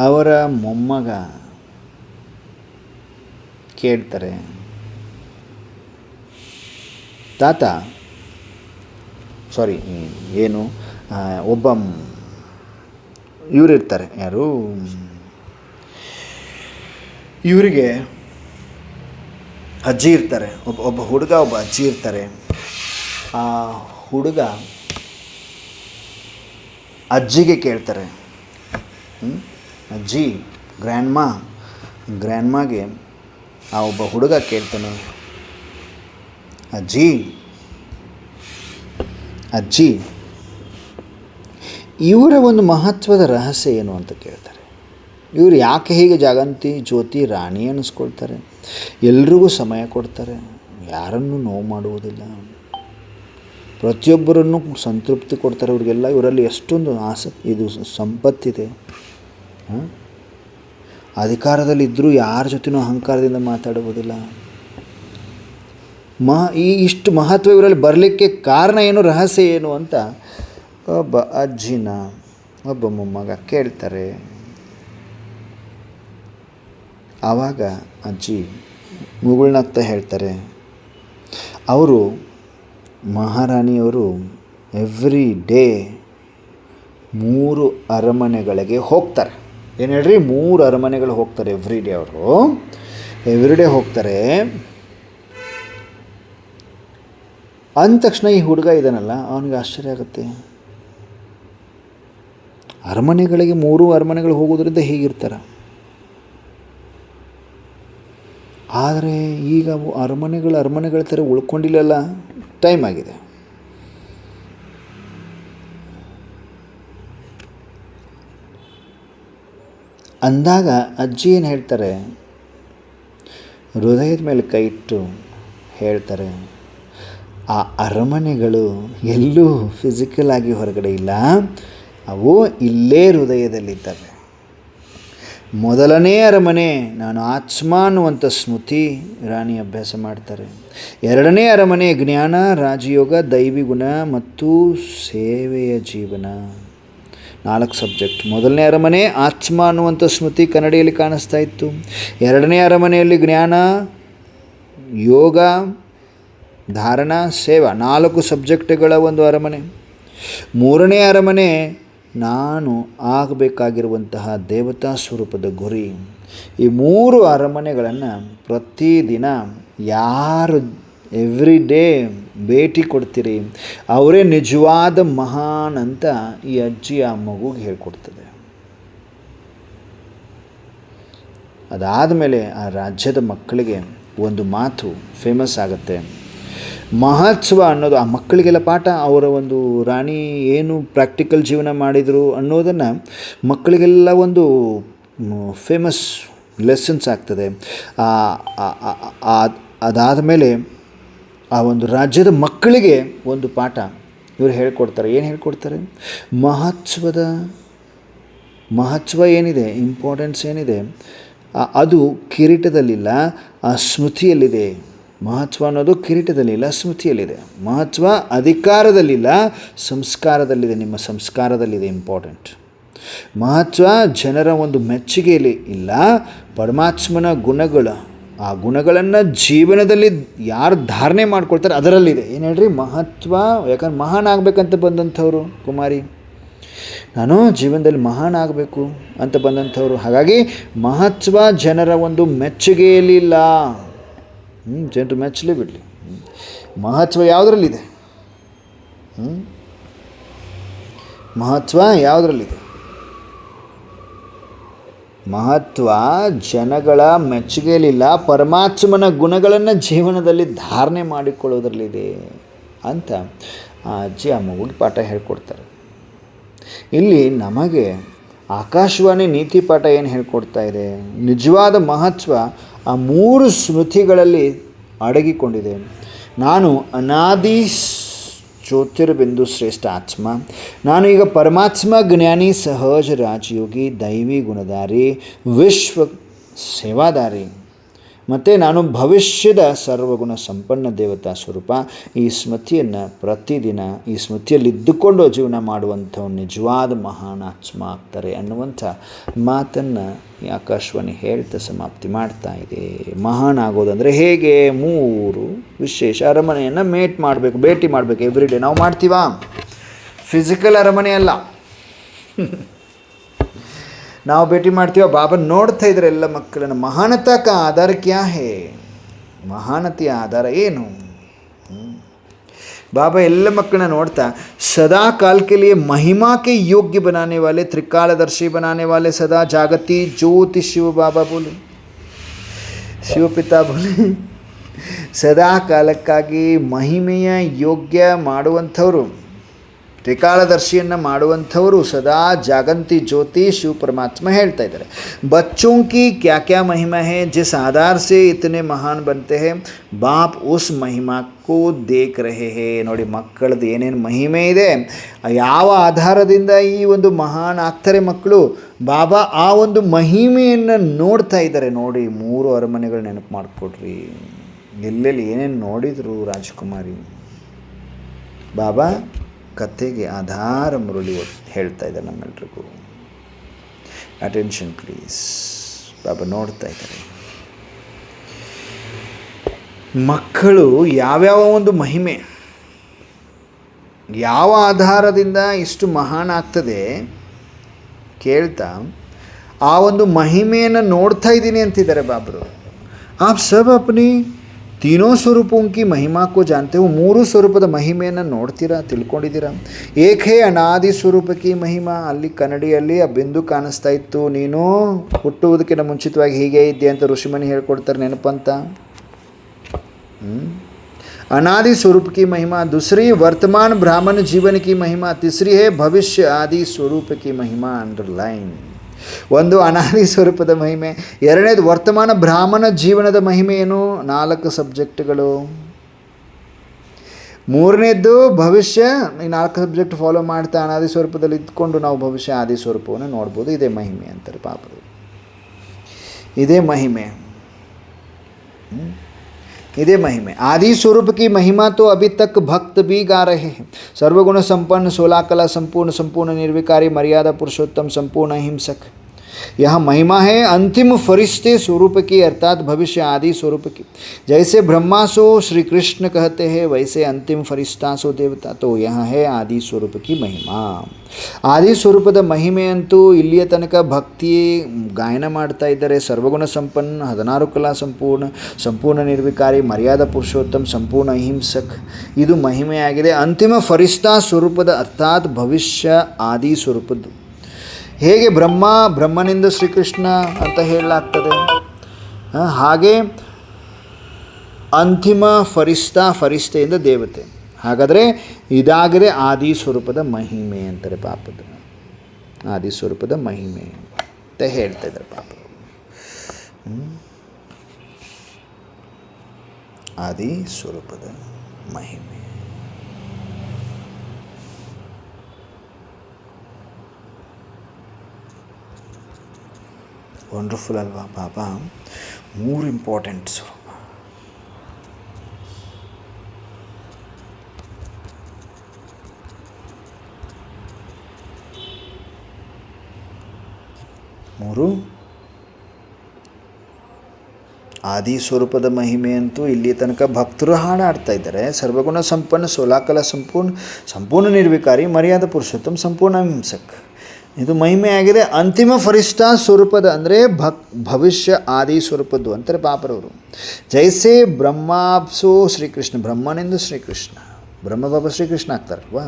ಅವರ ಮೊಮ್ಮಗ ಕೇಳ್ತಾರೆ, ತಾತ ಒಬ್ಬ ಇವರಿರ್ತಾರೆ, ಯಾರು ಇವರಿಗೆ ಅಜ್ಜಿ ಇರ್ತಾರೆ, ಒಬ್ಬ ಹುಡುಗ ಒಬ್ಬ ಅಜ್ಜಿ ಇರ್ತಾರೆ. ಆ ಹುಡುಗ ಅಜ್ಜಿಗೆ ಕೇಳ್ತಾರೆ, ಅಜ್ಜಿ ಗ್ರ್ಯಾಂಡ್ಮಾಗೆ ಆ ಒಬ್ಬ ಹುಡುಗ ಕೇಳ್ತಾನೆ, ಅಜ್ಜಿ ಇವರ ಒಂದು ಮಹತ್ವದ ರಹಸ್ಯ ಏನು ಅಂತ ಕೇಳ್ತಾರೆ. ಇವರು ಯಾಕೆ ಹೀಗೆ ಜಾಗಂತಿ ಜ್ಯೋತಿ ರಾಣಿ ಅನ್ನಿಸ್ಕೊಳ್ತಾರೆ, ಎಲ್ರಿಗೂ ಸಮಯ ಕೊಡ್ತಾರೆ, ಯಾರನ್ನೂ ನೋವು ಮಾಡುವುದಿಲ್ಲ. ಪ್ರತಿಯೊಬ್ಬರನ್ನು ಸಂತೃಪ್ತಿ ಕೊಡ್ತಾರೆ ಅವ್ರಿಗೆಲ್ಲ. ಇವರಲ್ಲಿ ಎಷ್ಟೊಂದು ಇದು ಸಂಪತ್ತಿದೆ. ಅಧಿಕಾರದಲ್ಲಿದ್ದರೂ ಯಾರ ಜೊತೆನೂ ಅಹಂಕಾರದಿಂದ ಮಾತಾಡುವುದಿಲ್ಲ. ಇಷ್ಟು ಮಹತ್ವ ಇವರಲ್ಲಿ ಬರಲಿಕ್ಕೆ ಕಾರಣ ಏನು, ರಹಸ್ಯ ಏನು ಅಂತ ಒಬ್ಬ ಅಜ್ಜಿನ ಒಬ್ಬ ಮೊಮ್ಮಗ ಕೇಳ್ತಾರೆ. ಆವಾಗ ಅಜ್ಜಿ ಮುಗುಳ್ನಗ್ತಾ ಹೇಳ್ತಾರೆ, ಅವರು ಮಹಾರಾಣಿಯವರು ಎವ್ರಿ ಡೇ 3 ಅರಮನೆಗಳಿಗೆ ಹೋಗ್ತಾರೆ. ಏನು ಹೇಳ್ರಿ, 3 ಅರಮನೆಗಳು ಹೋಗ್ತಾರೆ ಎವ್ರಿ ಡೇ. ಅವರು ಎವ್ರಿ ಡೇ ಹೋಗ್ತಾರೆ. ಅಂದ ತಕ್ಷಣ ಈ ಹುಡುಗ ಇದ್ದಾನಲ್ಲ, ಅವನಿಗೆ ಆಶ್ಚರ್ಯ ಆಗುತ್ತೆ. ಅರಮನೆಗಳಿಗೆ 3 ಅರಮನೆಗಳು ಹೋಗೋದ್ರಿಂದ ಹೀಗಿರ್ತಾರೆ. ಆದರೆ ಈಗ ಅರಮನೆಗಳ ಥರ ಉಳ್ಕೊಂಡಿಲ್ಲಲ್ಲ, ಟೈಮ್ ಆಗಿದೆ. ಅಂದಾಗ ಅಜ್ಜಿ ಏನು ಹೇಳ್ತಾರೆ, ಹೃದಯದ ಮೇಲೆ ಕೈ ಇಟ್ಟು ಹೇಳ್ತಾರೆ, ಆ ಅರಮನೆಗಳು ಎಲ್ಲೂ ಫಿಸಿಕಲ್ ಆಗಿ ಹೊರಗಡೆ ಇಲ್ಲ, ಅವು ಇಲ್ಲೇ ಹೃದಯದಲ್ಲಿದ್ದಾವೆ. ಮೊದಲನೇ ಅರಮನೆ ನಾನು ಆತ್ಮ ಅನ್ನುವಂಥ ಸ್ಮೃತಿ ರಾಣಿ ಅಭ್ಯಾಸ ಮಾಡ್ತಾರೆ. 2ನೇ ಅರಮನೆ ಜ್ಞಾನ, ರಾಜಯೋಗ, ದೈವಿ ಗುಣ ಮತ್ತು ಸೇವೆಯ ಜೀವನ. 4 ಸಬ್ಜೆಕ್ಟ್. ಮೊದಲನೇ ಅರಮನೆ ಆತ್ಮ ಅನ್ನುವಂಥ ಸ್ಮೃತಿ ಕನ್ನಡಿಯಲ್ಲಿ ಕಾಣಿಸ್ತಾ ಇತ್ತು. 2ನೇ ಅರಮನೆಯಲ್ಲಿ ಜ್ಞಾನ, ಯೋಗ, ಧಾರಣ, ಸೇವಾ, 4 ಸಬ್ಜೆಕ್ಟ್ಗಳ ಒಂದು ಅರಮನೆ. 3ನೇ ಅರಮನೆ ನಾನು ಆಗಬೇಕಾಗಿರುವಂತಹ ದೇವತಾ ಸ್ವರೂಪದ ಗುರಿ. ಈ 3 ಅರಮನೆಗಳನ್ನು ಪ್ರತಿದಿನ ಯಾರು ಎವ್ರಿ ಡೇ ಭೇಟಿ ಕೊಡ್ತೀರಿ ಅವರೇ ನಿಜವಾದ ಮಹಾನ್ ಅಂತ ಈ ಅಜ್ಜಿ ಆ ಮಗುಗೆ ಹೇಳ್ಕೊಡ್ತದೆ. ಅದಾದ ಮೇಲೆ ಆ ರಾಜ್ಯದ ಮಕ್ಕಳಿಗೆ ಒಂದು ಮಾತು ಫೇಮಸ್ ಆಗುತ್ತೆ. ಮಹೋತ್ಸವ ಅನ್ನೋದು ಆ ಮಕ್ಕಳಿಗೆಲ್ಲ ಪಾಠ. ಅವರ ಒಂದು ರಾಣಿ ಏನು ಪ್ರಾಕ್ಟಿಕಲ್ ಜೀವನ ಮಾಡಿದರು ಅನ್ನೋದನ್ನು ಮಕ್ಕಳಿಗೆಲ್ಲ ಒಂದು ಫೇಮಸ್ ಲೆಸನ್ಸ್ ಆಗ್ತದೆ. ಅದಾದ ಮೇಲೆ ಆ ಒಂದು ರಾಜ್ಯದ ಮಕ್ಕಳಿಗೆ ಒಂದು ಪಾಠ ಇವರು ಹೇಳ್ಕೊಡ್ತಾರೆ. ಏನು ಹೇಳ್ಕೊಡ್ತಾರೆ, ಮಹೋತ್ಸವ ಏನಿದೆ, ಇಂಪಾರ್ಟೆನ್ಸ್ ಏನಿದೆ, ಅದು ಕಿರೀಟದಲ್ಲಿಲ್ಲ, ಆ ಸ್ಮೃತಿಯಲ್ಲಿದೆ. ಮಹತ್ವ ಅನ್ನೋದು ಕಿರೀಟದಲ್ಲಿಲ್ಲ, ಸ್ಮೃತಿಯಲ್ಲಿದೆ. ಮಹತ್ವ ಅಧಿಕಾರದಲ್ಲಿಲ್ಲ, ಸಂಸ್ಕಾರದಲ್ಲಿದೆ. ನಿಮ್ಮ ಸಂಸ್ಕಾರದಲ್ಲಿದೆ ಇಂಪಾರ್ಟೆಂಟ್. ಮಹತ್ವ ಜನರ ಒಂದು ಮೆಚ್ಚುಗೆಯಲ್ಲಿ ಇಲ್ಲ, ಪರಮಾತ್ಮನ ಗುಣಗಳು, ಆ ಗುಣಗಳನ್ನು ಜೀವನದಲ್ಲಿ ಯಾರು ಧಾರಣೆ ಮಾಡ್ಕೊಳ್ತಾರೆ ಅದರಲ್ಲಿದೆ. ಏನು ಹೇಳ್ರಿ, ಮಹತ್ವ. ಯಾಕಂದ್ರೆ ಮಹಾನ್ ಆಗಬೇಕಂತ ಬಂದಂಥವ್ರು ಕುಮಾರಿ, ನಾನು ಜೀವನದಲ್ಲಿ ಮಹಾನ್ ಆಗಬೇಕು ಅಂತ ಬಂದಂಥವ್ರು. ಹಾಗಾಗಿ ಮಹತ್ವ ಜನರ ಒಂದು ಮೆಚ್ಚುಗೆಯಲ್ಲಿಲ್ಲ. ಜನರು ಮೆಚ್ಚಲಿ ಬಿಡಲಿ, ಮಹತ್ವ ಯಾವುದರಲ್ಲಿದೆ? ಮಹತ್ವ ಯಾವುದರಲ್ಲಿದೆ? ಮಹತ್ವ ಜನಗಳ ಮೆಚ್ಚುಗೆಯಲ್ಲಿಲ್ಲ, ಪರಮಾತ್ಮನ ಗುಣಗಳನ್ನು ಜೀವನದಲ್ಲಿ ಧಾರಣೆ ಮಾಡಿಕೊಳ್ಳೋದ್ರಲ್ಲಿದೆ ಅಂತ ಆ ಅಜ್ಜಿ ಆ ಮಗುಗೆ ಪಾಠ ಹೇಳ್ಕೊಡ್ತಾರೆ. ಇಲ್ಲಿ ನಮಗೆ ಆಕಾಶವಾಣಿ ನೀತಿ ಪಾಠ ಏನು ಹೇಳ್ಕೊಡ್ತಾ ಇದೆ, ನಿಜವಾದ ಮಹತ್ವ ಆ 3 ಸ್ಮೃತಿಗಳಲ್ಲಿ ಅಡಗಿಕೊಂಡಿದೆ. ನಾನು ಅನಾದಿ ಜ್ಯೋತಿರ್ಬಿಂದು ಶ್ರೇಷ್ಠ ಆತ್ಮ, ನಾನು ಈಗ ಪರಮಾತ್ಮ ಜ್ಞಾನಿ, ಸಹಜ ರಾಜಯೋಗಿ, ದೈವಿ ಗುಣಧಾರಿ, ವಿಶ್ವ ಸೇವಾದಾರಿ, ಮತ್ತು ನಾನು ಭವಿಷ್ಯದ ಸರ್ವಗುಣ ಸಂಪನ್ನ ದೇವತಾ ಸ್ವರೂಪ. ಈ ಸ್ಮೃತಿಯನ್ನು ಪ್ರತಿದಿನ ಈ ಸ್ಮೃತಿಯಲ್ಲಿದ್ದುಕೊಂಡು ಜೀವನ ಮಾಡುವಂಥವು ನಿಜವಾದ ಮಹಾನ್ ಆತ್ಮ ಆಗ್ತಾರೆ ಅನ್ನುವಂಥ ಮಾತನ್ನು ಈ ಆಕಾಶವಾಣಿ ಹೇಳ್ತಾ ಸಮಾಪ್ತಿ ಮಾಡ್ತಾ ಇದೆ. ಮಹಾನ್ ಆಗೋದಂದರೆ ಹೇಗೆ? 3 ವಿಶೇಷ ಅರಮನೆಯನ್ನು ಭೇಟಿ ಮಾಡಬೇಕು ಎವ್ರಿ ಡೇ. ನಾವು ಮಾಡ್ತೀವಾ? ಫಿಸಿಕಲ್ ಅರಮನೆ ಅಲ್ಲ, ನಾವು ಭೇಟಿ ಮಾಡ್ತೀವ. ಬಾಬಾ ನೋಡ್ತಾ ಇದ್ರೆ ಎಲ್ಲ ಮಕ್ಕಳನ್ನು. ಮಹಾನತಾ ಕಾ ಆಧಾರ ಕ್ಯಾ ಹೇ? ಮಹಾನತೆಯ ಆಧಾರ ಏನು? ಬಾಬಾ ಎಲ್ಲ ಮಕ್ಕಳನ್ನ ನೋಡ್ತಾ सदा काल के लिए महिमा के योग्य बनाने वाले, त्रिकालदर्शी बनाने वाले, सदा जागती ज्योति शिव बाबा बोले, ಶಿವ ಪಿತಾ बोले, ಸದಾ ಕಾಲಕ್ಕಾಗಿ ಮಹಿಮೆಯ ಯೋಗ್ಯ ಮಾಡುವಂಥವರು ತ್ರಿಕಾಲದರ್ಶಿಯನ್ನು ಮಾಡುವಂಥವರು ಸದಾ ಜಾಗಂತಿ ಜ್ಯೋತಿ ಶಿವ ಪರಮಾತ್ಮ ಹೇಳ್ತಾ ಇದ್ದಾರೆ. बच्चों की क्या क्या महिमा है, जिस आधार से इतने महान बनते हैं बाप उस महिमा को देख रहे हैं. ನೋಡಿ, ಮಕ್ಕಳದ್ದು ಏನೇನು ಮಹಿಮೆ ಇದೆ, ಯಾವ ಆಧಾರದಿಂದ ಈ ಒಂದು ಮಹಾನ್ ಆಗ್ತಾರೆ ಮಕ್ಕಳು, ಬಾಬಾ ಆ ಒಂದು ಮಹಿಮೆಯನ್ನು ನೋಡ್ತಾ ಇದ್ದಾರೆ. ನೋಡಿ, 3 ಅರಮನೆಗಳು ನೆನಪು ಮಾಡಿಕೊಡ್ರಿ. ಎಲ್ಲೆಲ್ಲಿ ಏನೇನು ನೋಡಿದರು ರಾಜಕುಮಾರಿ. ಬಾಬಾ ಕಥೆಗೆ ಆಧಾರ ಮುರಳಿ ಹೇಳ್ತಾ ಇದ್ದಾರೆ ನಮ್ಮೆಲ್ರಿಗೂ. Attention please. ಬಾಬಾ ನೋಡ್ತಾ ಇದ್ದಾರೆ. ಮಕ್ಕಳು ಯಾವ್ಯಾವ ಒಂದು ಮಹಿಮೆ, ಯಾವ ಆಧಾರದಿಂದ ಇಷ್ಟು ಮಹಾನ್ ಆಗ್ತದೆ ಕೇಳ್ತಾ ಆ ಒಂದು ಮಹಿಮೆಯನ್ನು ನೋಡ್ತಾ ಇದ್ದೀನಿ ಅಂತಿದ್ದಾರೆ ಬಾಬರು. ಆಪ್ ಸಬ್ ಅಪ್ನಿ ತೀನೋ ಸ್ವರೂಪೋं की महिमा को जानते हो. 3 ಸ್ವರೂಪದ ಮಹಿಮೆಯನ್ನು ನೋಡ್ತೀರಾ, ತಿಳ್ಕೊಂಡಿದ್ದೀರಾ. ಏಕೇ ಅನಾದಿ ಸ್ವರೂಪಕ್ಕೆ ಮಹಿಮಾ. ಅಲ್ಲಿ ಕನ್ನಡಿಯಲ್ಲಿ ಆ ಬಿಂದು ಕಾಣಿಸ್ತಾ ಇತ್ತು, ನೀನು ಹುಟ್ಟುವುದಕ್ಕಿಂತ ಮುಂಚಿತವಾಗಿ ಹೀಗೆ ಇದ್ದೆ ಅಂತ ಋಷಿಮುನಿ ಹೇಳ್ಕೊಡ್ತಾರೆ, ನೆನಪಂತ. अनादि स्वरूप की महिमा. दूसरी वर्तमान ब्राह्मण जीवन की महिमा. तीसरी है भविष्य आदि स्वरूप की महिमा. अंडरलाइन. ಒಂದು ಅನಾದಿ ಸ್ವರೂಪದ ಮಹಿಮೆ, ಎರಡನೇದು ವರ್ತಮಾನ ಬ್ರಾಹ್ಮಣ ಜೀವನದ ಮಹಿಮೆ ಏನು, 4 ಸಬ್ಜೆಕ್ಟ್ಗಳು. ಮೂರನೇದ್ದು ಭವಿಷ್ಯ, ಈ 4 ಸಬ್ಜೆಕ್ಟ್ ಫಾಲೋ ಮಾಡ್ತಾ ಅನಾದಿ ಸ್ವರೂಪದಲ್ಲಿ ಇದ್ಕೊಂಡು ನಾವು ಭವಿಷ್ಯ ಆದಿ ಸ್ವರೂಪವನ್ನು ನೋಡ್ಬೋದು. ಇದೇ ಮಹಿಮೆ ಅಂತಾರೆ ಪಾಪರು. ಇದೇ ಮಹಿಮೆ, इधे महिमे. आदि स्वरूप की महिमा तो अभी तक भक्त भी गा रहे हैं. सर्वगुण संपन्न, 16 कला संपूर्ण, संपूर्ण निर्विकारी, मर्यादा पुरुषोत्तम, संपूर्ण अहिंसक. यह महिमा है अंतिम फरिश्ते स्वरूप की, अर्थात भविष्य आदि स्वरूप की. जैसे ब्रह्मा सो श्री कृष्ण कहते हैं, वैसे अंतिम फरिश्ता सो देवता. तो यह है आदि स्वरूप की महिमा. ಆದಿ ಸ್ವರೂಪದ ಮಹಿಮೆ ಅಂತೂ ಇಲ್ಲಿಯ ತನಕ ಭಕ್ತಿ ಗಾಯನ ಮಾಡ್ತಾ ಇದ್ದಾರೆ. ಸರ್ವಗುಣ ಸಂಪನ್ನ, 16 ಕಲಾ ಸಂಪೂರ್ಣ, ಸಂಪೂರ್ಣ ನಿರ್ವಿಕಾರಿ, ಮರ್ಯಾದಾ ಪುರುಷೋತ್ತಮ, ಸಂಪೂರ್ಣ ಅಹಿಂಸಕ್. ಇದು ಮಹಿಮೆಯಾಗಿದೆ ಅಂತಿಮ ಫರಿಸ್ತಾ ಸ್ವರೂಪದ, ಅರ್ಥಾತ್ ಭವಿಷ್ಯ ಆದಿ ಸ್ವರೂಪದ್ದು. ಹೇಗೆ ಬ್ರಹ್ಮನಿಂದ ಶ್ರೀಕೃಷ್ಣ ಅಂತ ಹೇಳಲಾಗ್ತದೆ, ಹಾಗೆ ಅಂತಿಮ ಫರಿಸ್ತೆಯಿಂದ ದೇವತೆ. ಹಾಗಾದರೆ ಇದಾಗದೆ ಆದಿ ಸ್ವರೂಪದ ಮಹಿಮೆ ಅಂತಾರೆ ಪಾಪದ. ಆದಿ ಸ್ವರೂಪದ ಮಹಿಮೆ ಅಂತ ಹೇಳ್ತಾ ಇದ್ದಾರೆ ಪಾಪ. ಆದಿ ಸ್ವರೂಪದ ಮಹಿಮೆ. ವಂಡರ್ಫುಲ್ ಅಲ್ವಾ ಪಾಪ. 3 ಇಂಪಾರ್ಟೆಂಟ್ ಸ್ವರೂಪ. ಆದಿ ಸ್ವರೂಪದ ಮಹಿಮೆ ಅಂತೂ ಇಲ್ಲಿ ತನಕ ಭಕ್ತರು ಹಾಡಾಡ್ತಾ ಇದ್ದಾರೆ. ಸರ್ವಗುಣ ಸಂಪನ್ನ, 16 ಕಲಾ ಸಂಪೂರ್ಣ, ಸಂಪೂರ್ಣ ನಿರ್ವಿಕಾರಿ, ಮರ್ಯಾದಾ ಪುರುಷೋತ್ತಮ, ಸಂಪೂರ್ಣ ಅಹಿಂಸಕ್. ಇದು ಮಹಿಮೆ ಆಗಿದೆ ಅಂತಿಮ ಫರಿಷ್ಠಾ ಸ್ವರೂಪದ, ಅಂದರೆ ಭವಿಷ್ಯ ಆದಿ ಸ್ವರೂಪದ್ದು ಅಂತಾರೆ ಪಾಪರವರು. ಜೈಸೆ ಬ್ರಹ್ಮಾಪ್ಸೋ ಶ್ರೀಕೃಷ್ಣ, ಬ್ರಹ್ಮನಿಂದ ಶ್ರೀಕೃಷ್ಣ, ಬ್ರಹ್ಮಬಾಬಾ ಶ್ರೀಕೃಷ್ಣ ಆಗ್ತಾರಲ್ವಾ,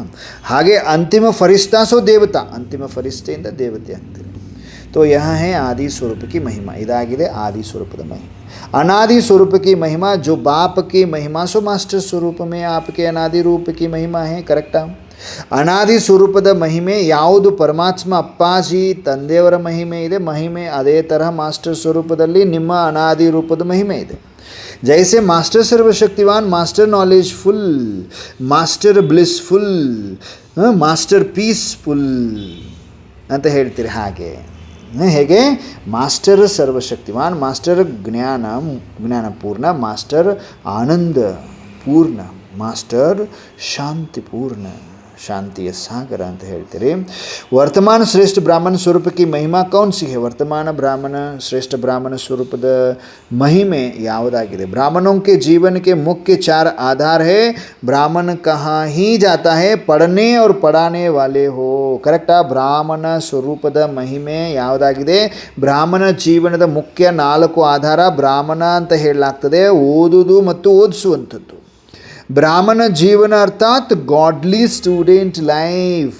ಹಾಗೆ ಅಂತಿಮ ಫರಿಷ್ಠಾಸೋ ದೇವತಾ, ಅಂತಿಮ ಫರಿಷ್ಠೆಯಿಂದ ದೇವತೆ ಆಗ್ತಾರೆ. तो यह है आदि स्वरूप की महिमा. इदाಗಿದೆ आदि स्वरूप महिमा. अनादि स्वरूप की महिमा, जो बाप की महिमा सो मास्टर स्वरूप में आपके अनादि रूप की महिमा है. ಕರೆಕ್ಟಾ? ಅನಾದಿ ಸ್ವರೂಪದ ಮಹಿಮೆ ಯಾವುದು? ಪರಮಾತ್ಮ ಅಪ್ಪಾಜಿ ತಂದೆಯವರ ಮಹಿಮೆ ಇದೆ. ಮಹಿಮೆ ಅದೇ ತರಹ ಮಾಸ್ಟರ್ ಸ್ವರೂಪದಲ್ಲಿ ನಿಮ್ಮ ಅನಾದಿ ರೂಪದ ಮಹಿಮೆ ಇದೆ. जैसे मास्टर सर्वशक्तिवान, master knowledgeful, master blissful, master peaceful ಅಂತ ಹೇಳ್ತೀರಿ. ಹಾಗೆ ಹೇಗೆ ಮಾಸ್ಟರ್ ಸರ್ವಶಕ್ತಿವಾನ್, ಮಾಸ್ಟರ್ ಜ್ಞಾನಪೂರ್ಣ, ಮಾಸ್ಟರ್ ಆನಂದ ಪೂರ್ಣ, ಮಾಸ್ಟರ್ ಶಾಂತಿಪೂರ್ಣ, ಶಾಂತಿಯ ಸಾಗರ ಅಂತ ಹೇಳ್ತೀರಿ. ವರ್ತಮಾನ ಶ್ರೇಷ್ಠ ಬ್ರಾಹ್ಮಣ ಸ್ವರೂಪಕ್ಕೆ ಮಹಿಮಾ ಕೌನ್ ಸಿ ಹೈ. ವರ್ತಮಾನ ಬ್ರಾಹ್ಮಣ, ಶ್ರೇಷ್ಠ ಬ್ರಾಹ್ಮಣ ಸ್ವರೂಪದ ಮಹಿಮೆ ಯಾವುದಾಗಿದೆ? ಬ್ರಾಹ್ಮಣೋं के जीवन के मुख्य 4 आधार है. ब्राह्मण कहाँ ही जाता है, पढ़ने और पढ़ाने वाले हो. ಕರೆಕ್ಟಾ? ಬ್ರಾಹ್ಮಣ ಸ್ವರೂಪದ ಮಹಿಮೆ ಯಾವುದಾಗಿದೆ? ಬ್ರಾಹ್ಮಣ ಜೀವನದ ಮುಖ್ಯ 4 ಆಧಾರ ಬ್ರಾಹ್ಮಣ ಅಂತ ಹೇಳಲಾಗ್ತದೆ. ಓದುವುದು ಮತ್ತು ಓದಿಸುವಂಥದ್ದು. ಬ್ರಾಹ್ಮಣ ಜೀವನ ಅರ್ಥಾತ್ ಗಾಡ್ಲಿ ಸ್ಟೂಡೆಂಟ್ ಲೈಫ್.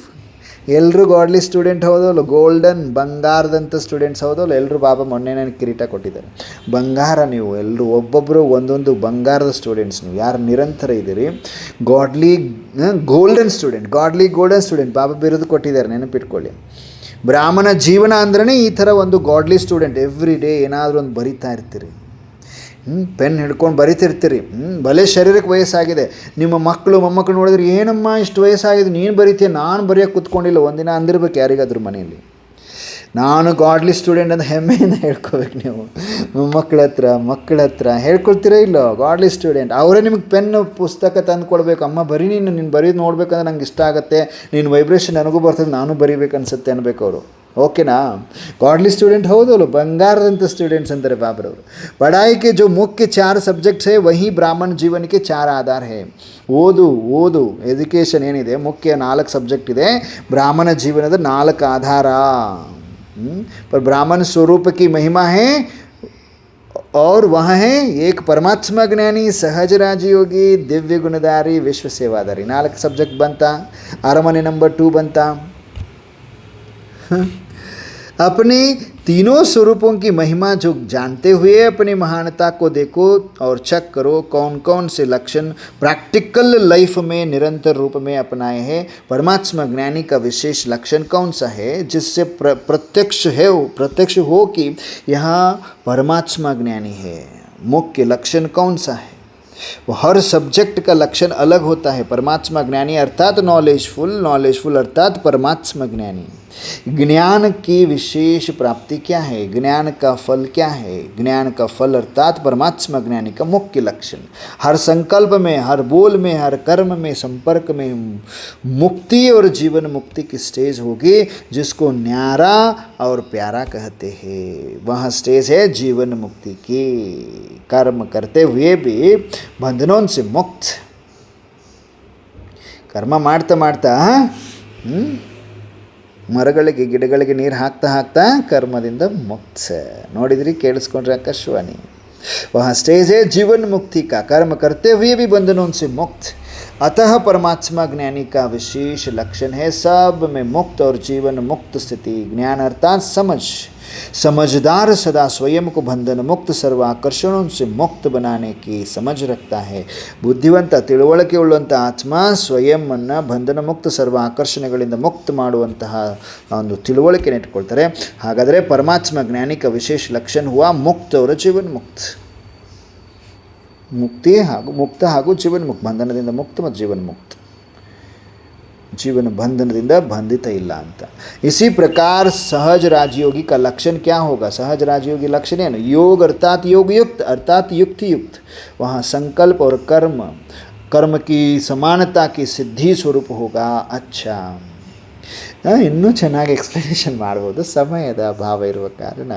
ಎಲ್ಲರೂ ಗಾಡ್ಲಿ ಸ್ಟೂಡೆಂಟ್ ಹೌದಲ್ಲ, ಗೋಲ್ಡನ್ ಬಂಗಾರದಂಥ ಸ್ಟೂಡೆಂಟ್ಸ್ ಹೌದಲ್ಲ, ಎಲ್ಲರೂ ಬಾಬಾ ಮೊನ್ನೆ ನನಗೆ ಕಿರೀಟ ಕೊಟ್ಟಿದ್ದಾರೆ. ಬಂಗಾರ ನೀವು ಎಲ್ಲರೂ, ಒಬ್ಬೊಬ್ಬರು ಒಂದೊಂದು ಬಂಗಾರದ ಸ್ಟೂಡೆಂಟ್ಸ್. ನೀವು ಯಾರು ನಿರಂತರ ಇದ್ದೀರಿ godly golden student, golden student Baba ಬಿರುದು ಕೊಟ್ಟಿದ್ದಾರೆ, ನೆನಪಿಟ್ಕೊಳ್ಳಿ. ಬ್ರಾಹ್ಮಣ ಜೀವನ ಅಂದ್ರೇ ಈ ಥರ ಒಂದು ಗಾಡ್ಲಿ ಸ್ಟೂಡೆಂಟ್. ಎವ್ರಿ ಡೇ ಏನಾದರೂ ಒಂದು ಬರಿತಾ ಇರ್ತೀರಿ, ಪೆನ್ ಹಿಡ್ಕೊಂಡು ಬರಿತಿರ್ತೀರಿ. ಭಲೆ ಶರೀರಕ್ಕೆ ವಯಸ್ಸಾಗಿದೆ, ನಿಮ್ಮ ಮಕ್ಕಳು ಮೊಮ್ಮಕ್ಕಳು ನೋಡಿದ್ರೆ ಏನಮ್ಮ ಇಷ್ಟು ವಯಸ್ಸಾಗಿದೆ ನೀನು ಬರಿತೀಯ, ನಾನು ಬರೆಯೋಕ್ಕೆ ಕೂತ್ಕೊಂಡಿಲ್ಲ. ಒಂದಿನ ಅಂದಿರ್ಬೇಕು ಯಾರಿಗಾದ್ರೂ ಮನೆಯಲ್ಲಿ, ನಾನು ಗಾಡ್ಲಿ ಸ್ಟೂಡೆಂಟ್ ಅಂತ ಹೆಮ್ಮೆಯಿಂದ ಹೇಳ್ಕೊಬೇಕು. ನೀವು ಮಕ್ಕಳ ಹತ್ರ ಹೇಳ್ಕೊಳ್ತೀರಾ ಇಲ್ಲೋ ಗಾಡ್ಲಿ ಸ್ಟೂಡೆಂಟ್. ಅವರೇ ನಿಮಗೆ ಪೆನ್ನು ಪುಸ್ತಕ ತಂದು ಕೊಡಬೇಕು. ಅಮ್ಮ ಬರೀ ನೀನು ಬರೀದು ನೋಡ್ಬೇಕಂದ್ರೆ ನಂಗೆ ಇಷ್ಟ ಆಗುತ್ತೆ, ನೀನು ವೈಬ್ರೇಷನ್ ನನಗೂ ಬರ್ತದೆ, ನಾನು ಬರೀಬೇಕು ಅನಿಸುತ್ತೆ ಅನ್ಬೇಕು ಅವರು. ಓಕೆನಾ? ಗಾಡ್ಲಿ ಸ್ಟೂಡೆಂಟ್ ಹೌದಲ್ಲ, ಬಂಗಾರದಂಥ ಸ್ಟೂಡೆಂಟ್ಸ್ ಅಂತಾರೆ ಬಾಬ್ರವರು. पढ़ाई के जो मुख्य 4 सब्जेक्ट्स है वही ब्राह्मण जीवन के 4 आधार है. ಓದು ಎಜುಕೇಷನ್ ಏನಿದೆ ಮುಖ್ಯ 4 ಸಬ್ಜೆಕ್ಟ್ ಇದೆ, ಬ್ರಾಹ್ಮಣ ಜೀವನದ 4 ಆಧಾರ. पर ब्राह्मण स्वरूप की महिमा है और वह है एक परमात्मा ज्ञानी, सहज राजयोगी, दिव्य गुणधारी, विश्व सेवाधारी. 4 सब्जेक्ट बनता. अरमने नंबर 2 बनता. अपने तीनों स्वरूपों की महिमा जो जानते हुए अपनी महानता को देखो और चेक करो कौन कौन से लक्षण प्रैक्टिकल लाइफ में निरंतर रूप में अपनाए हैं. परमात्मा ज्ञानी का विशेष लक्षण कौन सा है जिससे प्रत्यक्ष हो कि यहाँ परमात्मा ज्ञानी है. मुख्य लक्षण कौन सा है? वो हर सब्जेक्ट का लक्षण अलग होता है. परमात्मा ज्ञानी अर्थात नॉलेजफुल अर्थात परमात्मा ज्ञानी. ज्ञान की विशेष प्राप्ति क्या है? ज्ञान का फल क्या है? ज्ञान का फल अर्थात परमात्मा ज्ञानी का मुख्य लक्षण. हर संकल्प में, हर बोल में, हर कर्म में, संपर्क में मुक्ति और जीवन मुक्ति की स्टेज होगी जिसको न्यारा और प्यारा कहते हैं. वह स्टेज है जीवन मुक्ति की. कर्म करते हुए भी बंधनों से मुक्त. कर्म ಮಾಡ್ತಾ ಮರಗಳಿಗೆ ಗಿಡಗಳಿಗೆ ನೀರು ಹಾಕ್ತಾ ಕರ್ಮದಿಂದ ಮುಕ್ತ. ನೋಡಿದ್ರಿ, ಕೇಳಿಸ್ಕೊಂಡ್ರೆ ಆಕಾಶವಾಣಿ. वहाँ स्टेज है जीवन मुक्ति का. कर्म करते हुए भी बंधनों से मुक्त. अतः परमात्मा ज्ञानी का विशेष लक्षण है सब में मुक्त और जीवन मुक्त स्थिति. ज्ञान अर्थात समझदार सदा स्वयं को बंधन मुक्त सर्व आकर्षणों से मुक्त बनाने की समझ रखता है. ಬುದ್ಧಿವಂತ ತಿಳುವಳಿಕೆ ಉಳ್ಳಂಥ ಆತ್ಮ ಸ್ವಯಂವನ್ನು ಬಂಧನ ಮುಕ್ತ ಸರ್ವ ಆಕರ್ಷಣೆಗಳಿಂದ ಮುಕ್ತ ಮಾಡುವಂತಹ ಒಂದು ತಿಳುವಳಿಕೆನ ಇಟ್ಕೊಳ್ತಾರೆ. ಹಾಗಾದರೆ ಪರಮಾತ್ಮ ಜ್ಞಾನಿಕ ವಿಶೇಷ ಲಕ್ಷಣ ಹುವಾ ಮುಕ್ತ ಅವರ ಜೀವನ್ ಮುಕ್ತ. ಮುಕ್ತ ಹಾಗೂ ಜೀವನ್ ಮುಕ್ತ, ಬಂಧನದಿಂದ ಮುಕ್ತ ಮತ್ತು ಜೀವನ್ ಮುಕ್ತ, जीवन बंधनದಿಂದ ಬಂಧಿತ ಇಲ್ಲ ಅಂತ. इसी प्रकार सहज राजयोगी का लक्षण क्या होगा? सहज राजयोगी लक्षण है ना, योग अर्थात योग युक्त अर्थात युक्ति युक्त. वहाँ संकल्प और कर्म की समानता की सिद्धि स्वरूप होगा. अच्छा, ಇನ್ನೂ ಚೆನ್ನಾಗಿ ಎಕ್ಸ್ಪ್ಲನೇಷನ್ ಮಾಡ್ಬೋದು, ಸಮಯದ ಅಭಾವ ಇರುವ ಕಾರಣ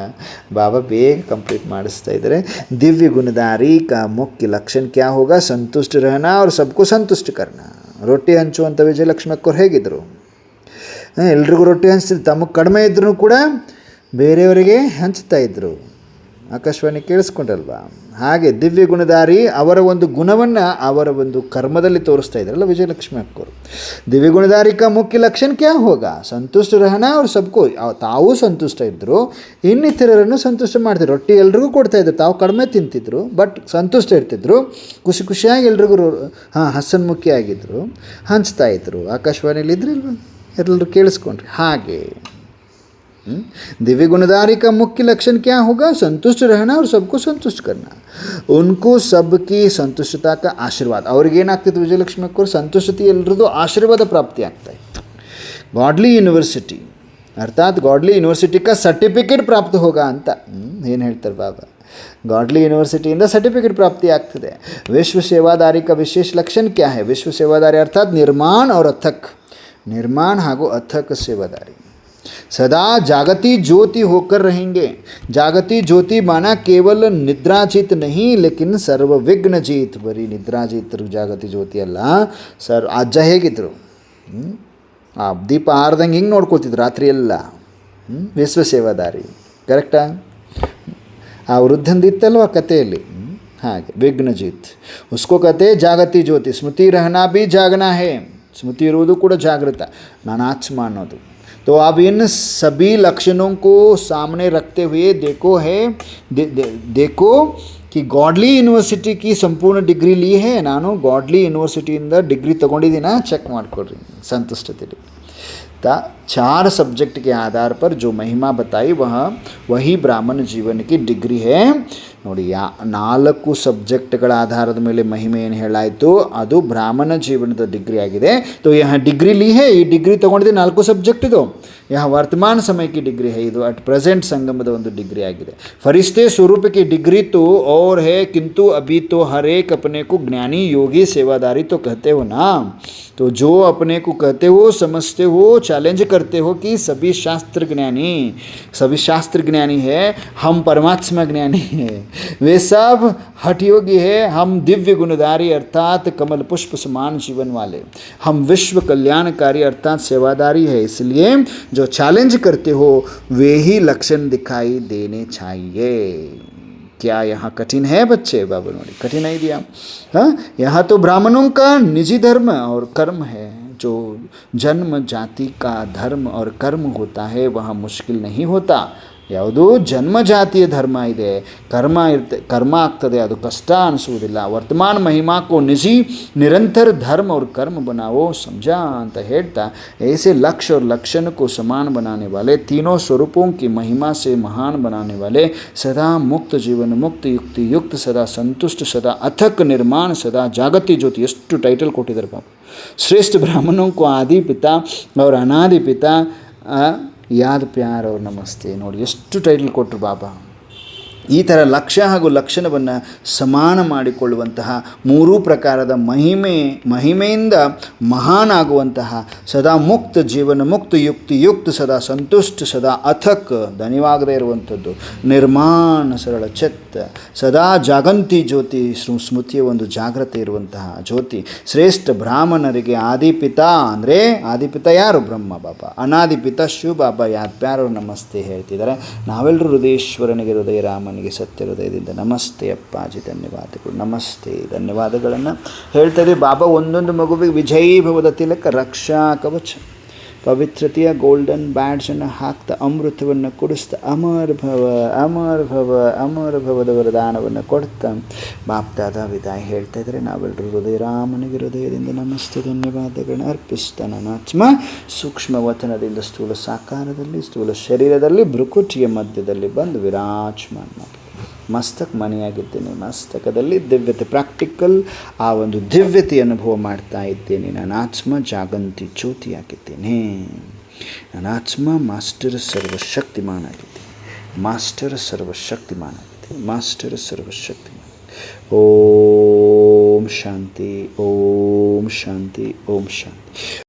ಬಾಬಾ ಬೇಗ ಕಂಪ್ಲೀಟ್ ಮಾಡಿಸ್ತಾ ಇದ್ದಾರೆ. ದಿವ್ಯ ಗುಣಧಾರಿ का मुख्य लक्षण क्या होगा? संतुष्ट रहना और सबको संतुष्ट करना. ರೊಟ್ಟಿ ಹಂಚುವಂಥ ವಿಜಯಲಕ್ಷ್ಮಿ ಅಕ್ಕವ್ರು ಹೇಗಿದ್ದರು? ಎಲ್ರಿಗೂ ರೊಟ್ಟಿ ಹಂಚ್ತಿದ್ರು, ತಮಗೆ ಕಡಿಮೆ ಇದ್ರೂ ಕೂಡ ಬೇರೆಯವರಿಗೆ ಹಂಚ್ತಾ ಇದ್ದರು. ಆಕಾಶವಾಣಿ ಕೇಳಿಸ್ಕೊಂಡ್ರಲ್ವಾ? ಹಾಗೆ ದಿವ್ಯ ಗುಣಧಾರಿ ಅವರ ಒಂದು ಗುಣವನ್ನು ಅವರ ಒಂದು ಕರ್ಮದಲ್ಲಿ ತೋರಿಸ್ತಾ ಇದ್ರಲ್ಲ ವಿಜಯಲಕ್ಷ್ಮಿ ಅಕ್ಕವರು. ದಿವ್ಯ ಗುಣಧಾರಿ का मुख्य लक्षण क्या होगा? संतुष्ट रहना और सबको. ತಾವು ಸಂತುಷ್ಟ ಇದ್ದರು, ಇನ್ನಿತರರನ್ನು ಸಂತುಷ್ಟ ಮಾಡ್ತಿದ್ರು. ರೊಟ್ಟಿ ಎಲ್ರಿಗೂ ಕೊಡ್ತಾಯಿದ್ರು, ತಾವು ಕಡಿಮೆ ತಿಂತಿದ್ರು, ಬಟ್ ಸಂತುಷ್ಟ ಇರ್ತಿದ್ರು, ಖುಷಿಯಾಗಿ ಎಲ್ರಿಗೂ ಹಸನ್ಮುಖಿಯಾಗಿದ್ದರು, ಹಂಚ್ತಾ ಇದ್ರು. ಆಕಾಶವಾಣಿಯಲ್ಲಿ ಇದ್ರಿಲ್ವ? ಎಲ್ಲರೂ ಕೇಳಿಸ್ಕೊಂಡ್ರಿ. ಹಾಗೆ दिव्य गुणधारी का मुख्य लक्षण क्या होगा? संतुष्ट रहना और सबको संतुष्ट करना. उनको सबकी संतुष्टता का आशीर्वाद. ಅವ್ರಿಗೇನಾಗ್ತಿತ್ತು ವಿಜಯಲಕ್ಷ್ಮಿ ಅಕ್ಕವ್ರು? ಸಂತುಷ್ಟತೆ ಎಲ್ಲರದ್ದು ಆಶೀರ್ವಾದ ಪ್ರಾಪ್ತಿ ಆಗ್ತಾ ಇತ್ತು. गॉडली यूनिवर्सिटी अर्थात गॉडली यूनिवर्सिटी का सर्टिफिकेट प्राप्त होगा ಅಂತ ಏನು ಹೇಳ್ತಾರೆ ಬಾಬಾ? गॉडली यूनिवर्सिटी इंदा सर्टिफिकेट प्राप्ति ಆಗ್ತಿದೆ. विश्व सेवादारी का विशेष लक्षण क्या है? विश्व सेवादारी अर्थात निर्माण और अथक. निर्माण ಹಾಗೂ अथक सेवादारी. सदा जागती ज्योति होकर रहेंगे. जागती ज्योति माना केवल निद्राजीत नहीं लेकिन सर्वविघ्न जीत. बरी निद्राजीतರು ಜಾಗತಿ ಜ್ಯೋತಿ ಅಲ್ಲ. ಅಜ್ಜ ಹೇಗಿದ್ರು? ದೀಪ ಆರ್ದಂಗೆ ಹಿಂಗೆ ನೋಡ್ಕೊತಿದ್ರು ರಾತ್ರಿ ಎಲ್ಲ. ವಿಶ್ವ ಸೇವಾದಾರಿ ಕರೆಕ್ಟಾ? ಆ ವೃದ್ಧಂದಿತ್ತಲ್ವ ಕಥೆಯಲ್ಲಿ, ಹಾಗೆ ವಿಘ್ನजीत. उसको कहते जागती ज्योति. स्मृति रहना भी जागना है. स्मृति इरुವುದು ಕೂಡ ಜಾಗೃತ, ನಾನಾತ್ಮ ಅನ್ನೋದು. तो अब इन सभी लक्षणों को सामने रखते हुए देखो कि गॉडली ಯೂನಿವರ್ಸಿಟಿ की ಸಂಪೂರ್ಣ ಡಿಗ್ರಿ ली है. ನಾನು गॉडली ಯೂನಿವರ್ಸಿಟಿಯಿಂದ ಡಿಗ್ರಿ ತೊಗೊಂಡಿದ್ದೀನ, ಚೆಕ್ ಮಾಡಿಕೊಡ್ರಿ ಸಂತುಷ್ಟತೆ. 4 सब्जेक्ट के आधार पर जो महिमा बताई वही ब्राह्मण जीवन की डिग्री है. ನೋಡಿ, 4 ಸಬ್ಜೆಕ್ಟ್ಗಳ ಆಧಾರದ ಮೇಲೆ ಮಹಿಮೆ ಏನು ಹೇಳಾಯಿತು, ಅದು ಬ್ರಾಹ್ಮಣ ಜೀವನದ ಡಿಗ್ರಿ ಆಗಿದೆ. तो यहाँ डिग्री ली है, ಈ ಡಿಗ್ರಿ ತೊಗೊಂಡಿದೆ 4 ಸಬ್ಜೆಕ್ಟ್ ಇದು. यहाँ वर्तमान समय की डिग्री है, ಇದು ಅಟ್ ಪ್ರೆಸೆಂಟ್ ಸಂಗಮದ ಒಂದು ಡಿಗ್ರಿ ಆಗಿದೆ. फरिश्ते स्वरूप की डिग्री तो और है, किंतु अभी तो हर एक अपने को ज्ञानी योगी सेवादारी तो कहते हो ना. तो जो अपने को कहते हो, समझते हो, चैलेंज करते हो कि सभी शास्त्र ज्ञानी है, हम परमात्मा ज्ञानी है, वे सब हठ योगी है, हम दिव्य गुणधारी अर्थात कमल पुष्प समान जीवन वाले, हम विश्व कल्याणकारी अर्थात सेवादारी है. इसलिए जो चैलेंज करते हो वे ही लक्षण दिखाई देने चाहिए. क्या यहाँ कठिन है बच्चे? बाबू नोड़ी कठिन नहीं दिया. हाँ, यहाँ तो ब्राह्मणों का निजी धर्म और कर्म है. जो जन्म जाति का धर्म और कर्म होता है वह मुश्किल नहीं होता. ಯಾವುದು ಜನ್ಮ ಜಾತಿಯ ಧರ್ಮ ಇದೆ, ಕರ್ಮ ಆಗ್ತದೆ, ಅದು ಕಷ್ಟ ಅನಿಸುವುದಿಲ್ಲ. ವರ್ತಮಾನ महिमा को निजी निरंतर धर्म और कर्म बनाओ, समझा ಅಂತ ಹೇಳ್ತಾ, ऐसे लक्ष्य और लक्षण को समान बनाने वाले, तीनों स्वरूपों की महिमा से महान बनाने वाले, सदा मुक्त जीवन, मुक्त युक्ति युक्त, सदा संतुष्ट, सदा अथक निर्माण, सदा जागति ज्योति. ಎಷ್ಟು ಟೈಟಲ್ ಕೊಟ್ಟಿದ್ದಾರೆ ಪಾಪ. ಶ್ರೇಷ್ಠ ಬ್ರಾಹ್ಮಣों को आदि पिता और अनादि पिता, ಯಾದ್ ಪ್ಯಾರ್ ಅವ್ರ ನಮಸ್ತೆ. ನೋಡಿ ಎಷ್ಟು ಟೈಟಲ್ ಕೊಟ್ಟರು ಬಾಬಾ. ಈ ಥರ ಲಕ್ಷ್ಯ ಹಾಗೂ ಲಕ್ಷಣವನ್ನು ಸಮಾನ ಮಾಡಿಕೊಳ್ಳುವಂತಹ 3 ಪ್ರಕಾರದ ಮಹಿಮೆಯಿಂದ ಮಹಾನಾಗುವಂತಹ, ಸದಾ ಮುಕ್ತ ಜೀವನ, ಮುಕ್ತ ಯುಕ್ತ, ಸದಾ ಸಂತುಷ್ಟ, ಸದಾ ಅಥಕ್ ದಣಿವಾಗದೇ ಇರುವಂಥದ್ದು, ನಿರ್ಮಾಣ ಸರಳ ಚಿತ್ತ, ಸದಾ ಜಾಗಂತಿ ಜ್ಯೋತಿ, ಸ್ಮೃತಿಯ ಒಂದು ಜಾಗ್ರತೆ ಇರುವಂತಹ ಜ್ಯೋತಿ. ಶ್ರೇಷ್ಠ ಬ್ರಾಹ್ಮಣರಿಗೆ ಆದಿಪಿತಾ ಅಂದರೆ, ಆದಿಪಿತ ಯಾರು? ಬ್ರಹ್ಮ ಬಾಬಾ. ಅನಾದಿಪಿತ ಶಿವ ಬಾಬಾ. ಯಾದ್ ಪ್ಯಾರು ನಮಸ್ತೆ ಹೇಳ್ತಿದ್ದಾರೆ. ನಾವೆಲ್ಲರೂ ಹೃದಯೇಶ್ವರನಿಗೆ, ಹೃದಯ ರಾಮನಿಗೆ ಸತ್ಯ ಹೃದಯದಿಂದ ನಮಸ್ತೆ ಅಪ್ಪಾಜಿ, ಧನ್ಯವಾದಗಳು, ನಮಸ್ತೆ, ಧನ್ಯವಾದಗಳನ್ನು ಹೇಳ್ತಾರೆ. ಬಾಬಾ ಒಂದೊಂದು ಮಗುವಿಗೆ ವಿಜಯೀಭವದ ತಿಲಕ, ರಕ್ಷಾ ಕವಚ, ಪವಿತ್ರತೆಯ ಗೋಲ್ಡನ್ ಬ್ಯಾಡ್ಜನ್ನು ಹಾಕ್ತಾ ಅಮೃತವನ್ನು ಕುಡಿಸ್ತಾ ಅಮರ್ ಭವ ಅಮರ್ ಭವ ಅಮರ್ ಭವದ ವರದಾನವನ್ನು ಕೊಡ್ತಾ ಬಾಪ್ದಾದ ವಿದಾಯ ಹೇಳ್ತಾ ಇದ್ದಾರೆ. ನಾವೆಲ್ಲರೂ ಹೃದಯ ರಾಮನಿಗೆ ಹೃದಯದಿಂದ ನಮಸ್ತೆ, ಧನ್ಯವಾದಗಳನ್ನು ಅರ್ಪಿಸ್ತಾ, ನಾನಾತ್ಮ ಸೂಕ್ಷ್ಮ ವತನದಿಂದ ಸ್ಥೂಲ ಸಾಕಾರದಲ್ಲಿ, ಸ್ಥೂಲ ಶರೀರದಲ್ಲಿ, ಭ್ರುಕುಟಿಯ ಮಧ್ಯದಲ್ಲಿ ಬಂದು ವಿರಾಜಮಾನ ಮಾಡಿ ಮಸ್ತಕ್ ಮನೆಯಾಗಿದ್ದೇನೆ. ಮಸ್ತಕದಲ್ಲಿ ದಿವ್ಯತೆ, ಪ್ರಾಕ್ಟಿಕಲ್ ಆ ಒಂದು ದಿವ್ಯತೆ ಅನುಭವ ಮಾಡ್ತಾ ಇದ್ದೇನೆ. ನಾನಾತ್ಮ ಜಾಗಂತಿ ಜ್ಯೋತಿಯಾಗಿದ್ದೇನೆ. ನಾನಾತ್ಮ ಮಾಸ್ಟರ್ ಸರ್ವಶಕ್ತಿಮಾನ ಆಗಿದ್ದೇನೆ. ಮಾಸ್ಟರ್ ಸರ್ವಶಕ್ತಿಮಾನ ಆಗಿದ್ದೇನೆ. ಮಾಸ್ಟರ್ ಸರ್ವಶಕ್ತಿಮಾನ. ಓಂ ಶಾಂತಿ, ಓಂ ಶಾಂತಿ, ಓಂ ಶಾಂತಿ.